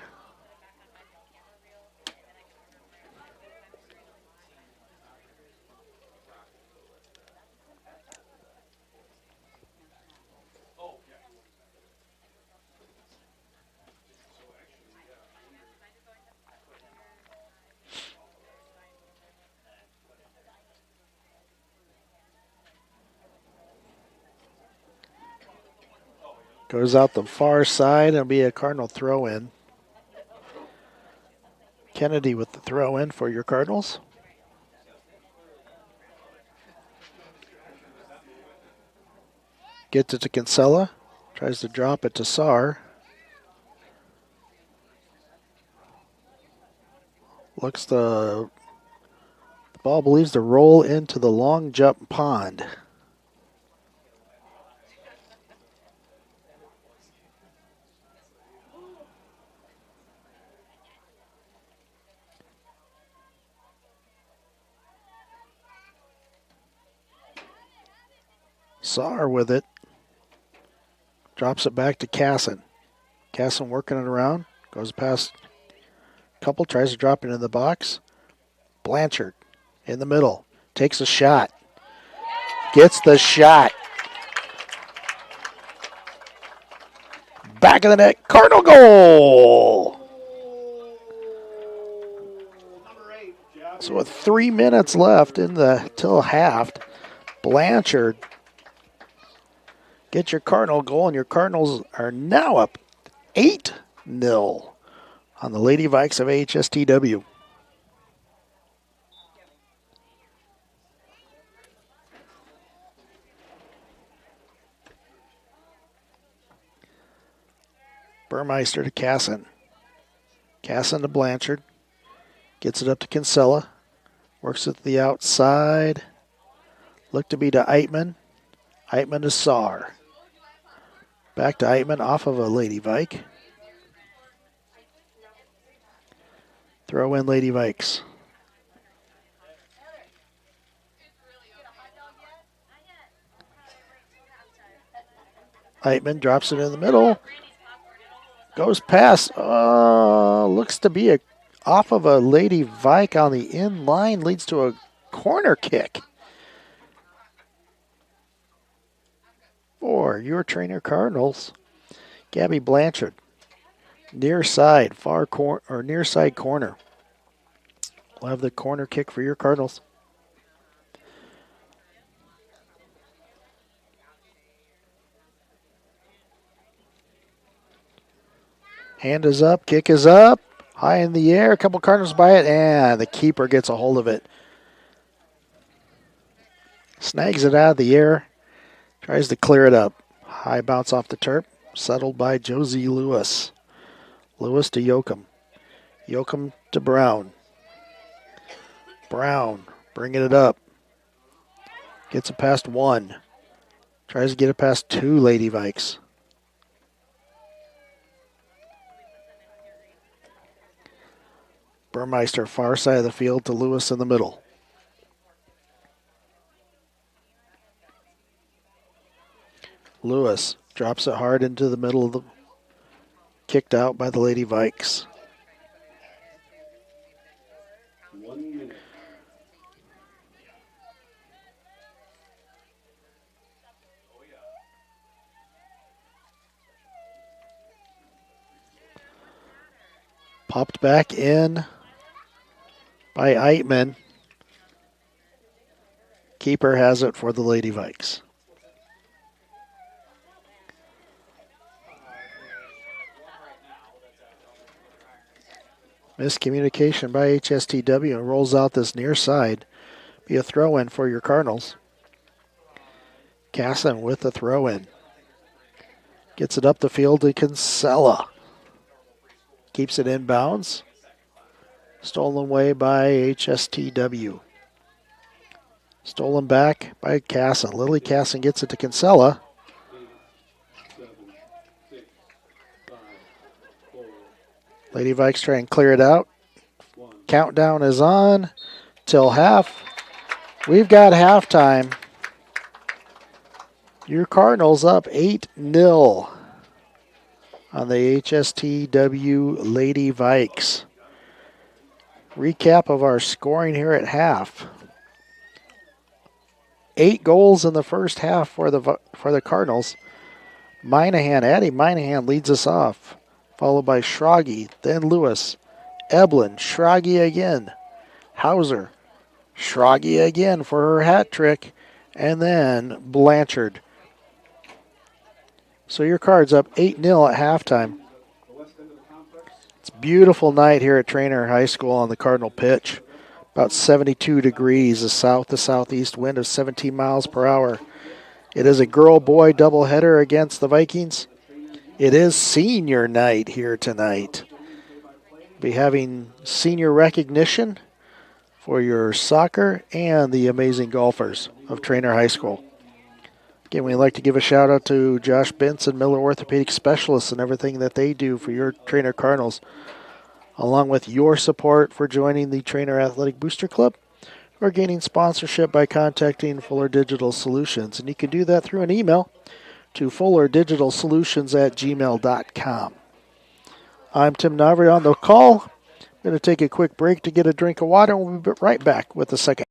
Goes out the far side. It'll be a Cardinal throw-in. Kennedy with the throw-in for your Cardinals. Gets it to Kinsella. Tries to drop it to Sarr. The ball believes to roll into the long jump pond. Sarr with it. Drops it back to Casson. Casson working it around. Goes past a couple. Tries to drop it in the box. Blanchard in the middle. Takes a shot. Gets the shot. Back of the net. Cardinal goal. So with 3 minutes left till half, Blanchard get your Cardinal goal, and your Cardinals are now up 8-0 on the Lady Vikes of AHSTW. Burmeister to Casson. Casson to Blanchard. Gets it up to Kinsella. Works it to the outside. Look to be to Eitman. Eitman to Sarr. Back to Eitman off of a Lady Vike. Throw in Lady Vikes. Heitman drops it in the middle. Goes past. Looks to be off of a Lady Vike on the in line. Leads to a corner kick for your Treynor Cardinals. Gabby Blanchard. Near side, near side corner. We'll have the corner kick for your Cardinals. Hand is up, kick is up, high in the air. A couple Cardinals by it, and the keeper gets a hold of it. Snags it out of the air, tries to clear it up. High bounce off the turf, settled by Josie Lewis. Lewis to Yoakum. Yoakum to Brown. Brown bringing it up. Gets it past one. Tries to get it past two Lady Vikes. Burmeister far side of the field to Lewis in the middle. Lewis drops it hard into the middle of the... Kicked out by the Lady Vikes. 1 minute. Popped back in by Eitman. Keeper has it for the Lady Vikes. Miscommunication by AHSTW and rolls out this near side. Be a throw-in for your Cardinals. Casson with the throw-in. Gets it up the field to Kinsella. Keeps it in bounds. Stolen away by HSTW. Stolen back by Casson. Lily Casson gets it to Kinsella. 7, 6, 5, 4, Lady Vikes try and clear it out. 1. Countdown is on till half. We've got halftime. Your Cardinals up 8-0 on the HSTW Lady Vikes. Recap of our scoring here at half. 8 goals in the first half for the Cardinals. Addie Minahan leads us off, followed by Schragi, then Lewis, Eblin, Schragi again, Hauser, Schragi again for her hat trick, and then Blanchard. So your Cards up 8-0 at halftime. It's a beautiful night here at Treynor High School on the Cardinal pitch. About 72 degrees, a south to southeast wind of 17 miles per hour. It is a girl-boy doubleheader against the Vikings. It is senior night here tonight. Be having senior recognition for your soccer and the amazing golfers of Treynor High School. Again, we'd like to give a shout out to Josh Benson, Miller Orthopedic Specialists, and everything that they do for your Treynor Cardinals, along with your support for joining the Treynor Athletic Booster Club or gaining sponsorship by contacting Fuller Digital Solutions. And you can do that through an email to fullerdigitalsolutions@gmail.com. I'm Tim Navri on the call. I'm going to take a quick break to get a drink of water, and we'll be right back with the second.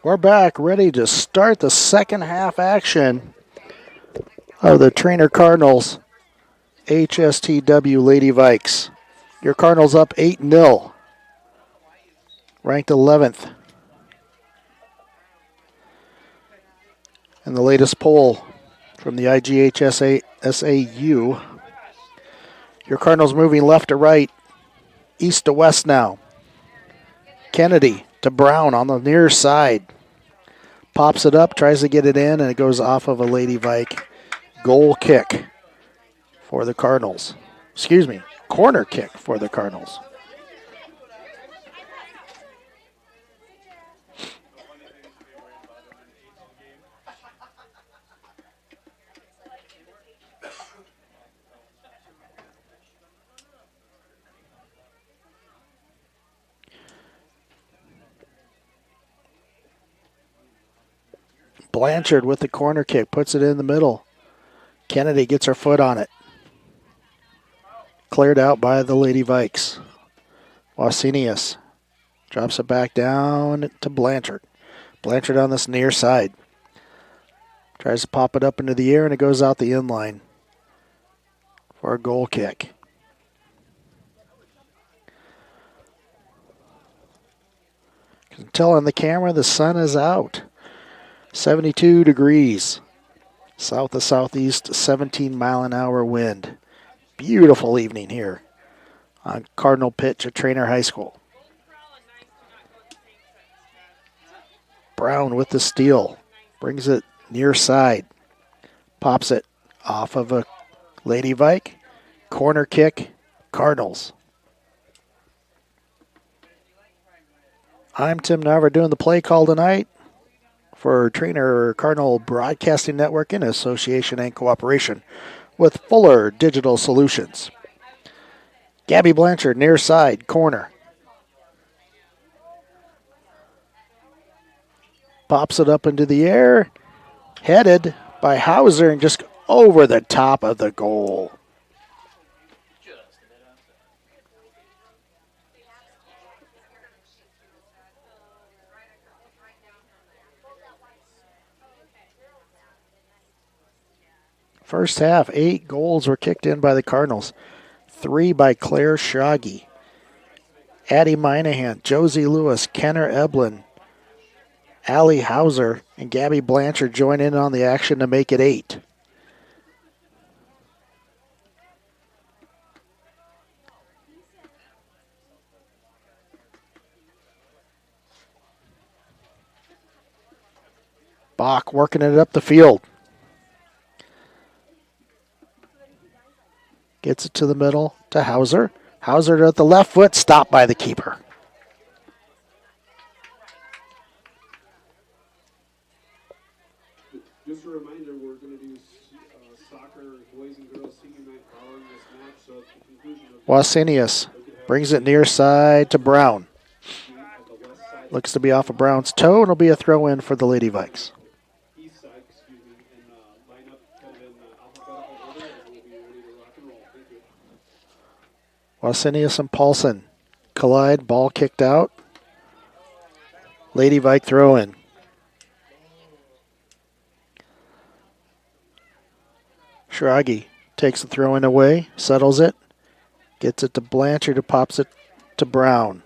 We're back, ready to start the second half action of the Treynor Cardinals AHSTW Lady Vikes. Your Cardinals up 8-0, ranked 11th. In the latest poll from the IGHSAU, your Cardinals moving left to right, east to west now. Kennedy to Brown on the near side. Pops it up, tries to get it in, and it goes off of a Lady Vike. Goal kick for the Cardinals. Excuse me, corner kick for the Cardinals. Blanchard with the corner kick, puts it in the middle. Kennedy gets her foot on it. Cleared out by the Lady Vikes. Wasenius drops it back down to Blanchard. Blanchard on this near side. Tries to pop it up into the air, and it goes out the inline for a goal kick. You can tell on the camera the sun is out. 72 degrees. South to southeast, 17-mile-an-hour wind. Beautiful evening here on Cardinal pitch at Treynor High School. Brown with the steal. Brings it near side. Pops it off of a Lady Vike. Corner kick, Cardinals. I'm Tim Narver doing the play call tonight for Treynor Cardinal Broadcasting Network in association and cooperation with Fuller Digital Solutions. Gabby Blanchard, near side, corner. Pops it up into the air. Headed by Hauser and just over the top of the goal. First half, 8 goals were kicked in by the Cardinals. 3 by Claire Schrage, Addie Minahan, Josie Lewis, Kenner Eblin, Allie Hauser, and Gabby Blanchard join in on the action to make it 8. Bach working it up the field. Gets it to the middle to Hauser. Hauser at the left foot, stopped by the keeper. Just a reminder, we're going to do soccer, boys and girls senior night following this match. So at the conclusion of Wasenius brings it near side to Brown. Looks to be off of Brown's toe, and it'll be a throw in for the Lady Vikes. east side, and line up kind of in alphabetical order, and we'll be ready to rock and roll. Thank you. Wasenius and Paulson collide, ball kicked out. Lady Vike throw in. Schrage takes the throw in away, settles it, gets it to Blanchard, who pops it to Brown.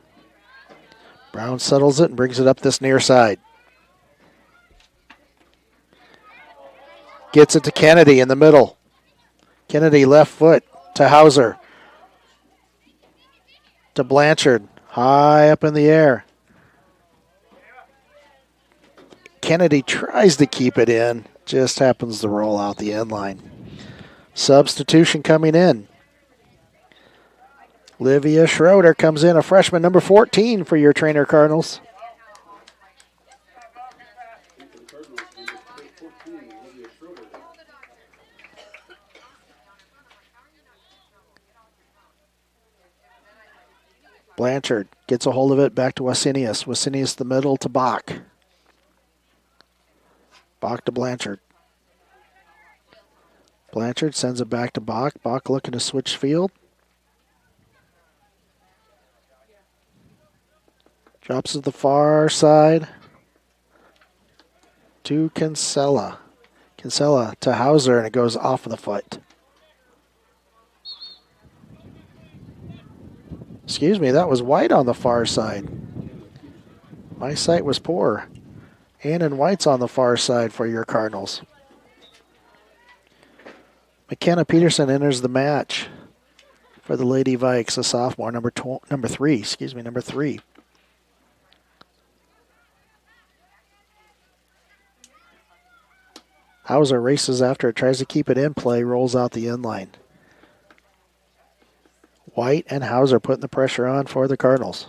Brown settles it and brings it up this near side. Gets it to Kennedy in the middle. Kennedy left foot to Hauser. To Blanchard, high up in the air. Kennedy tries to keep it in, just happens to roll out the end line. Substitution coming in. Livia Schroeder comes in, a freshman, number 14 for your Treynor Cardinals. Blanchard gets a hold of it, back to Wasenius. Wasenius the middle to Bach. Bach to Blanchard. Blanchard sends it back to Bach. Bach looking to switch field. Drops to the far side. to Kinsella. Kinsella to Hauser, and it goes off of the foot. Excuse me, that was White on the far side. My sight was poor. Annan White's on the far side for your Cardinals. McKenna Peterson enters the match for the Lady Vikes, a sophomore, number 3. Hauser races after it, tries to keep it in play, rolls out the inline. White and Hauser putting the pressure on for the Cardinals.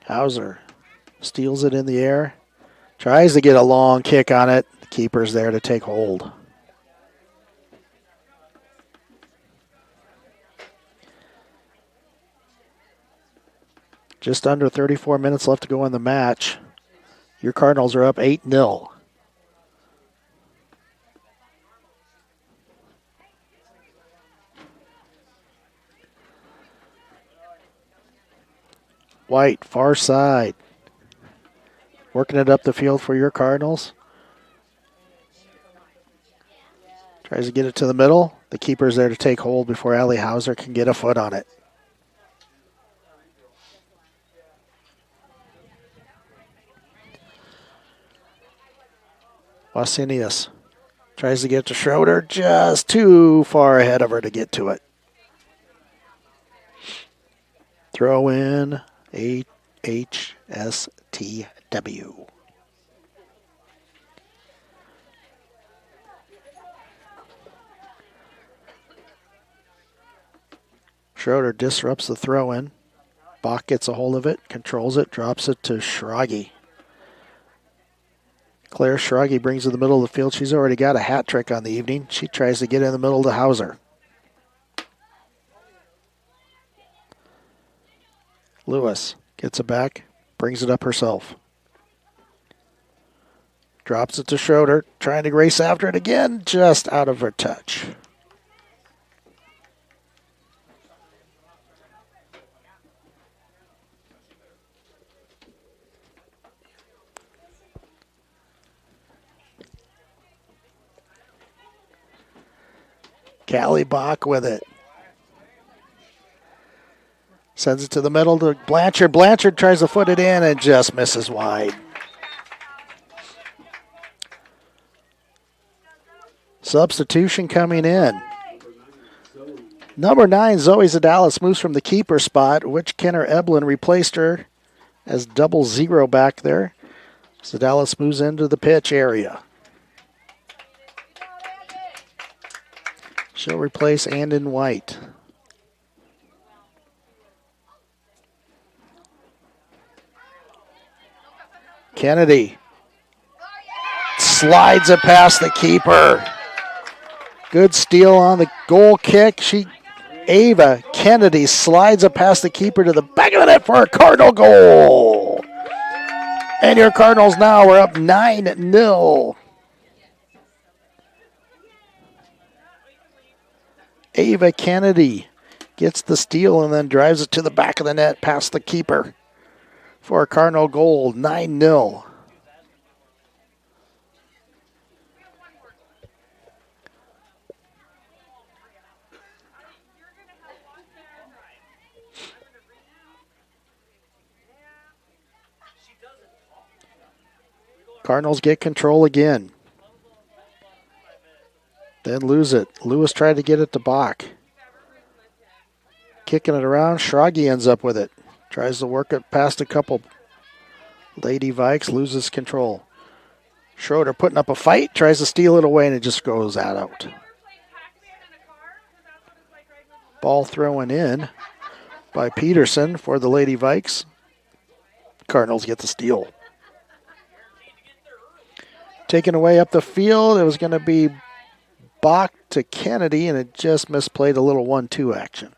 Hauser steals it in the air. Tries to get a long kick on it. The keeper's there to take hold. Just under 34 minutes left to go in the match. Your Cardinals are up 8-0. White, far side. Working it up the field for your Cardinals. Tries to get it to the middle. The keeper's there to take hold before Allie Hauser can get a foot on it. Wasinius tries to get to Schroeder, just too far ahead of her to get to it. Throw in AHSTW. Schroeder disrupts the throw-in. Bach gets a hold of it, controls it, drops it to Schrage. Claire Schrage brings it to the middle of the field. She's already got a hat trick on the evening. She tries to get in the middle to Hauser. Lewis gets it back, brings it up herself. Drops it to Schroeder, trying to race after it again, just out of her touch. Callie Bach with it. Sends it to the middle to Blanchard. Blanchard tries to foot it in and just misses wide. Substitution coming in. Number 9, Zoe Zadalis moves from the keeper spot, which Kenner Eblin replaced her as 00 back there. Zadalis moves into the pitch area. She'll replace Andon White. Kennedy slides it past the keeper. Good steal on the goal kick. Ava Kennedy slides it past the keeper to the back of the net for a Cardinal goal. And your Cardinals now are up 9-0. Ava Kennedy gets the steal and then drives it to the back of the net past the keeper for a Cardinal goal, 9-0. Cardinals get control again. Then lose it. Lewis tried to get it to Bach. Kicking it around. Schrage ends up with it. Tries to work it past a couple. Lady Vikes loses control. Schroeder putting up a fight. Tries to steal it away and it just goes out. Ball thrown in by Peterson for the Lady Vikes. Cardinals get the steal. Taken away up the field. It was going to be Bach to Kennedy, and it just misplayed a little 1-2 action.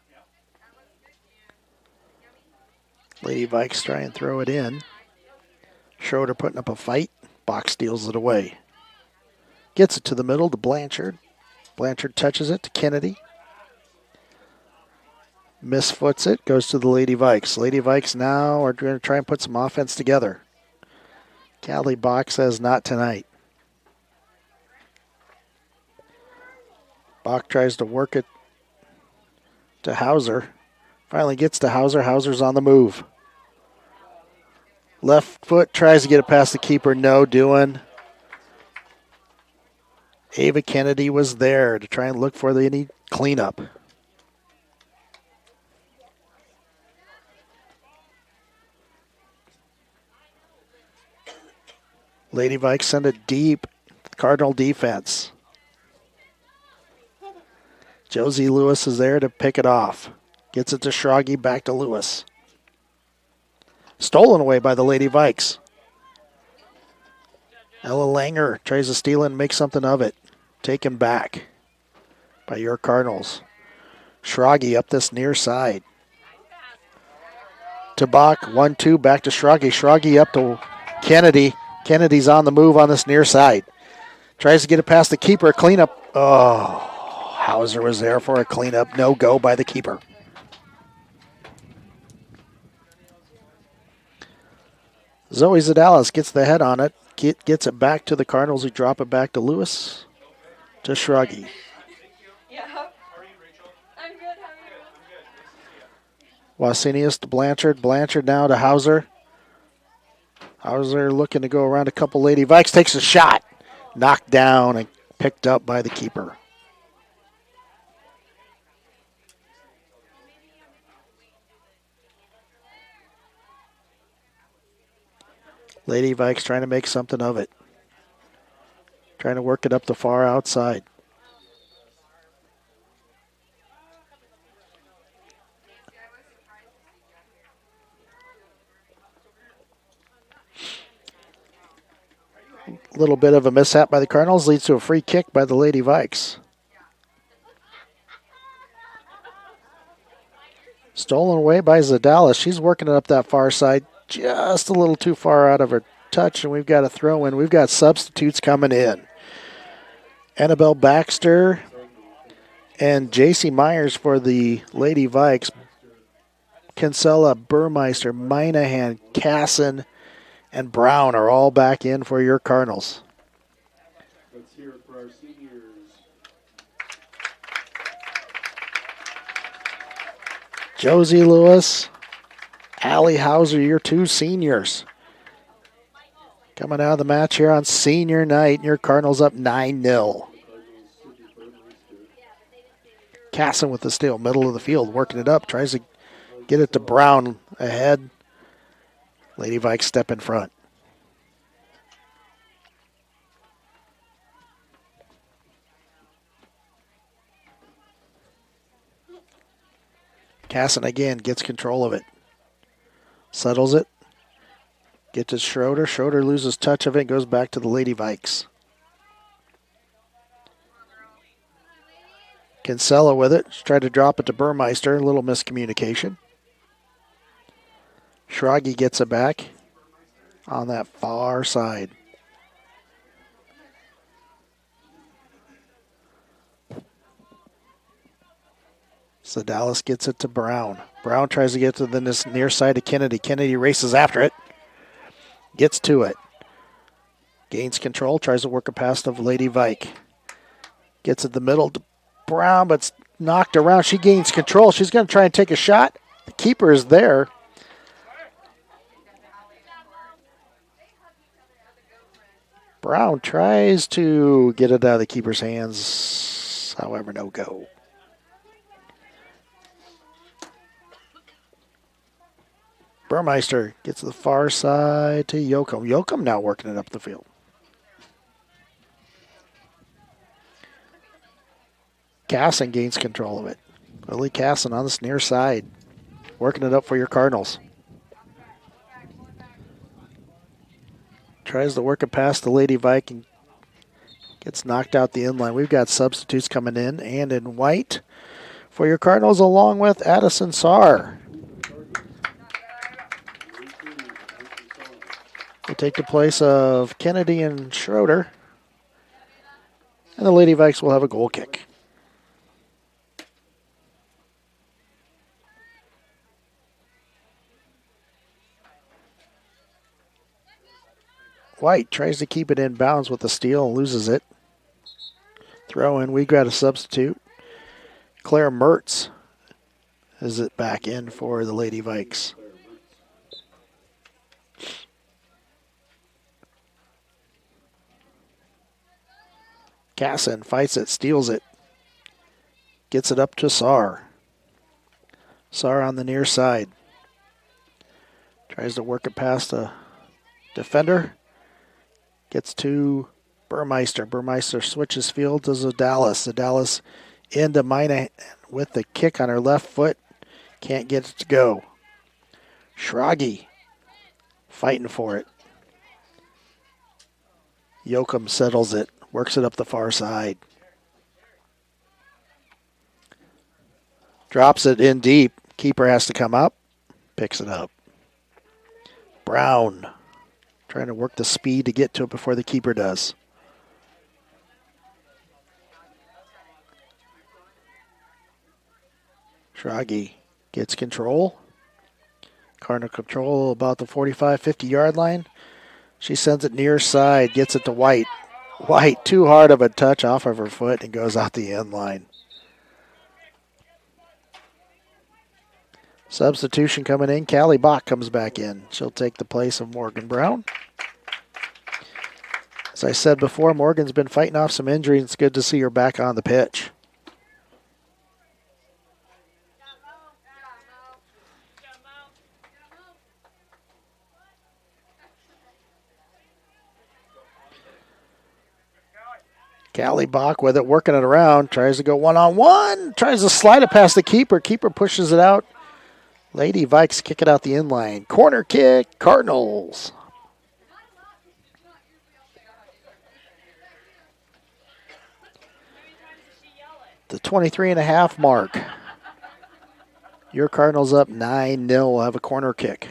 Lady Vikes try and throw it in. Schroeder putting up a fight. Bach steals it away. Gets it to the middle to Blanchard. Blanchard touches it to Kennedy. Misfoots it, goes to the Lady Vikes. Lady Vikes now are going to try and put some offense together. Callie Bach says not tonight. Bach tries to work it to Hauser. Finally gets to Hauser. Hauser's on the move. Left foot tries to get it past the keeper. No doing. Ava Kennedy was there to try and look for any cleanup. Lady Vikes send it deep. Cardinal defense. Josie Lewis is there to pick it off. Gets it to Schrage, back to Lewis. Stolen away by the Lady Vikes. Ella Langer tries to steal it and make something of it. Taken back by your Cardinals. Schrage up this near side. To Bach, 1-2, back to Schrage. Schrage up to Kennedy. Kennedy's on the move on this near side. Tries to get it past the keeper. Cleanup. Oh, Hauser was there for a cleanup. No go by the keeper. Zoe Zadalis gets the head on it. Gets it back to the Cardinals, who drop it back to Lewis. To Schrage. Yeah. I'm good. How are you? Wasenius to Blanchard. Blanchard now to Hauser. Hauser looking to go around a couple Lady Vikes. Takes a shot. Knocked down and picked up by the keeper. Lady Vikes trying to make something of it. Trying to work it up the far outside. A little bit of a mishap by the Cardinals leads to a free kick by the Lady Vikes. Stolen away by Zadalis. She's working it up that far side. Just a little too far out of her touch, and we've got a throw in. We've got substitutes coming in. Annabelle Baxter and J.C. Myers for the Lady Vikes. Kinsella, Burmeister, Minahan, Casson, and Brown are all back in for your Cardinals. Let's hear it for our seniors. Josie Lewis, Allie Hauser, your two seniors. Coming out of the match here on senior night, your Cardinals up 9-0. Casson with the steal, middle of the field, working it up, tries to get it to Brown ahead. Lady Vikes step in front. Casson again gets control of it. Settles it. Gets to Schroeder. Schroeder loses touch of it and goes back to the Lady Vikes. Kinsella with it. Tried to drop it to Burmeister. A little miscommunication. Schrage gets it back on that far side. Zadalis gets it to Brown. Brown tries to get to the near side of Kennedy. Kennedy races after it. Gets to it. Gains control. Tries to work a pass of Lady Vike. Gets it the middle to Brown, but it's knocked around. She gains control. She's going to try and take a shot. The keeper is there. Brown tries to get it out of the keeper's hands. However, no go. Burmeister gets to the far side to Yoakum. Yoakum now working it up the field. Casson gains control of it. Lily Casson on this near side. Working it up for your Cardinals. Tries to work it past the Lady Viking. Gets knocked out the inline. We've got substitutes coming in and in white for your Cardinals along with Addison Sarr. will take the place of Kennedy and Schroeder. And the Lady Vikes will have a goal kick. White tries to keep it in bounds with the steal and loses it. Throw in, we got a substitute. Claire Mertz is it back in for the Lady Vikes. Casson fights it, steals it. Gets it up to Saar. Saar on the near side. Tries to work it past the defender. Gets to Burmeister. Burmeister switches field to Zadalis. Zadalis into Mina with the kick on her left foot. Can't get it to go. Schragi fighting for it. Yoakum settles it. Works it up the far side. Drops it in deep. Keeper has to come up. Picks it up. Brown trying to work the speed to get to it before the keeper does. Schragi gets control. Cardinal control about the 45, 50-yard line. She sends it near side, gets it to White. White, too hard of a touch off of her foot and goes out the end line. Substitution coming in. Callie Bach comes back in. She'll take the place of Morgan Brown. As I said before, Morgan's been fighting off some injuries. It's good to see her back on the pitch. Callie Bach with it, working it around. Tries to go one-on-one. Tries to slide it past the keeper. Keeper pushes it out. Lady Vikes kick it out the inline. Corner kick, Cardinals. The 23.5 mark. Your Cardinals up 9-0. Will have a corner kick.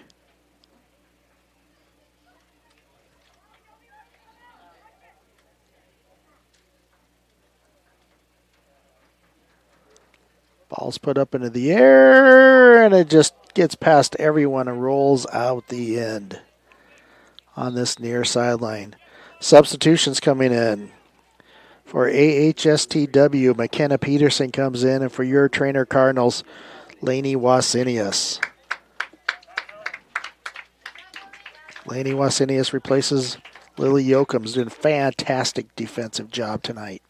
Ball's put up into the air, and it just gets past everyone and rolls out the end on this near sideline. Substitutions coming in. For AHSTW, McKenna Peterson comes in, and for your Treynor Cardinals, Lainey Wasinius. Lainey Wasinius replaces Lily Yoakum's doing a fantastic defensive job tonight.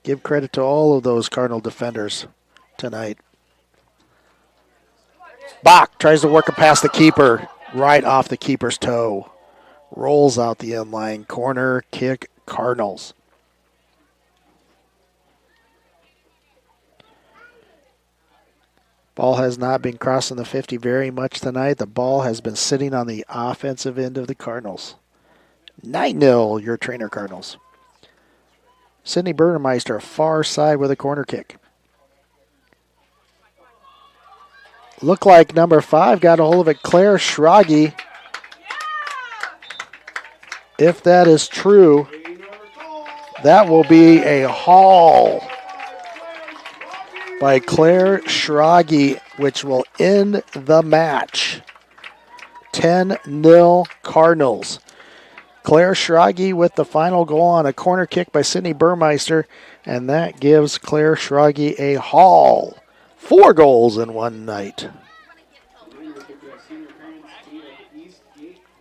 Give credit to all of those Cardinal defenders tonight. Bach tries to work it past the keeper, right off the keeper's toe. Rolls out the end line. Corner kick, Cardinals. Ball has not been crossing the 50 very much tonight. The ball has been sitting on the offensive end of the Cardinals. 9-0, your Treynor Cardinals. Sydney Burmeister, far side with a corner kick. Looked like number 5 got a hold of it, Claire Schragi. If that is true, that will be a haul by Claire Schragi, which will end the match. 10-0 Cardinals. Claire Schragi with the final goal on a corner kick by Sydney Burmeister, and that gives Claire Schragi a haul. 4 goals in one night.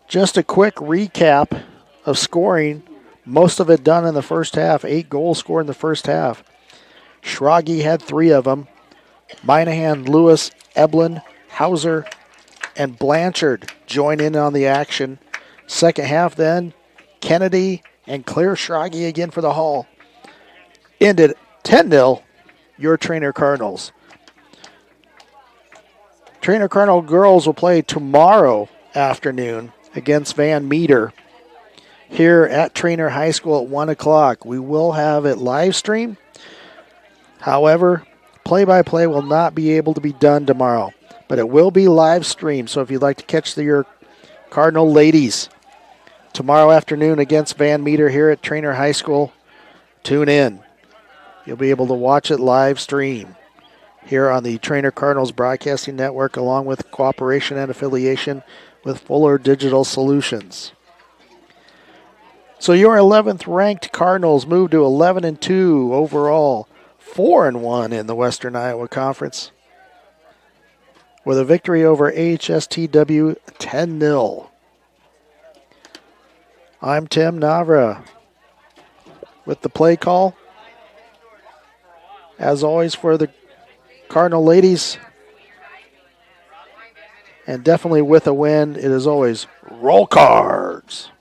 Just a quick recap of scoring. Most of it done in the first half. 8 goals scored in the first half. Schragi had 3 of them. Minahan, Lewis, Eblin, Hauser, and Blanchard join in on the action. Second half then, Kennedy and Claire Schragi again for the haul. Ended 10-0, your Treynor Cardinals. Treynor Cardinal girls will play tomorrow afternoon against Van Meter here at Treynor High School at 1 o'clock. We will have it live stream. However, play-by-play will not be able to be done tomorrow, but it will be live streamed. So if you'd like to catch your Cardinal ladies tomorrow afternoon against Van Meter here at Treynor High School. Tune in. You'll be able to watch it live stream here on the Treynor Cardinals Broadcasting Network, along with cooperation and affiliation with Fuller Digital Solutions. So your 11th ranked Cardinals move to 11-2 overall, 4-1 in the Western Iowa Conference, with a victory over AHSTW 10-0. I'm Tim Navra with the play call. As always for the Cardinal ladies, and definitely with a win, it is always roll cards.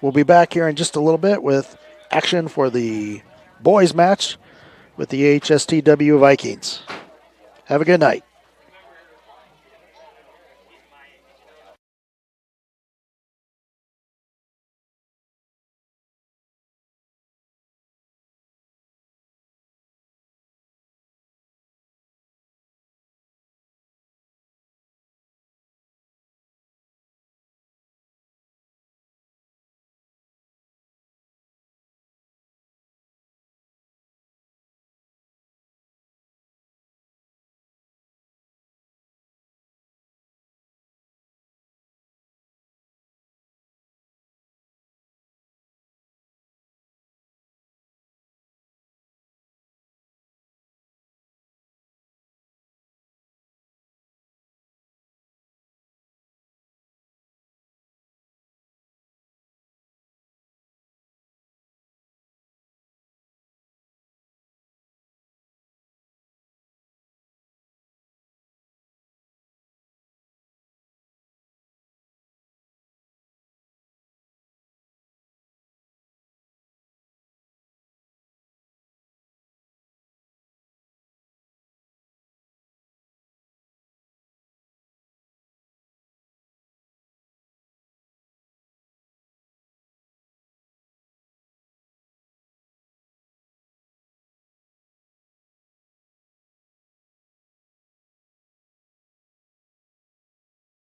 We'll be back here in just a little bit with action for the boys match with the AHSTW Vikings. Have a good night.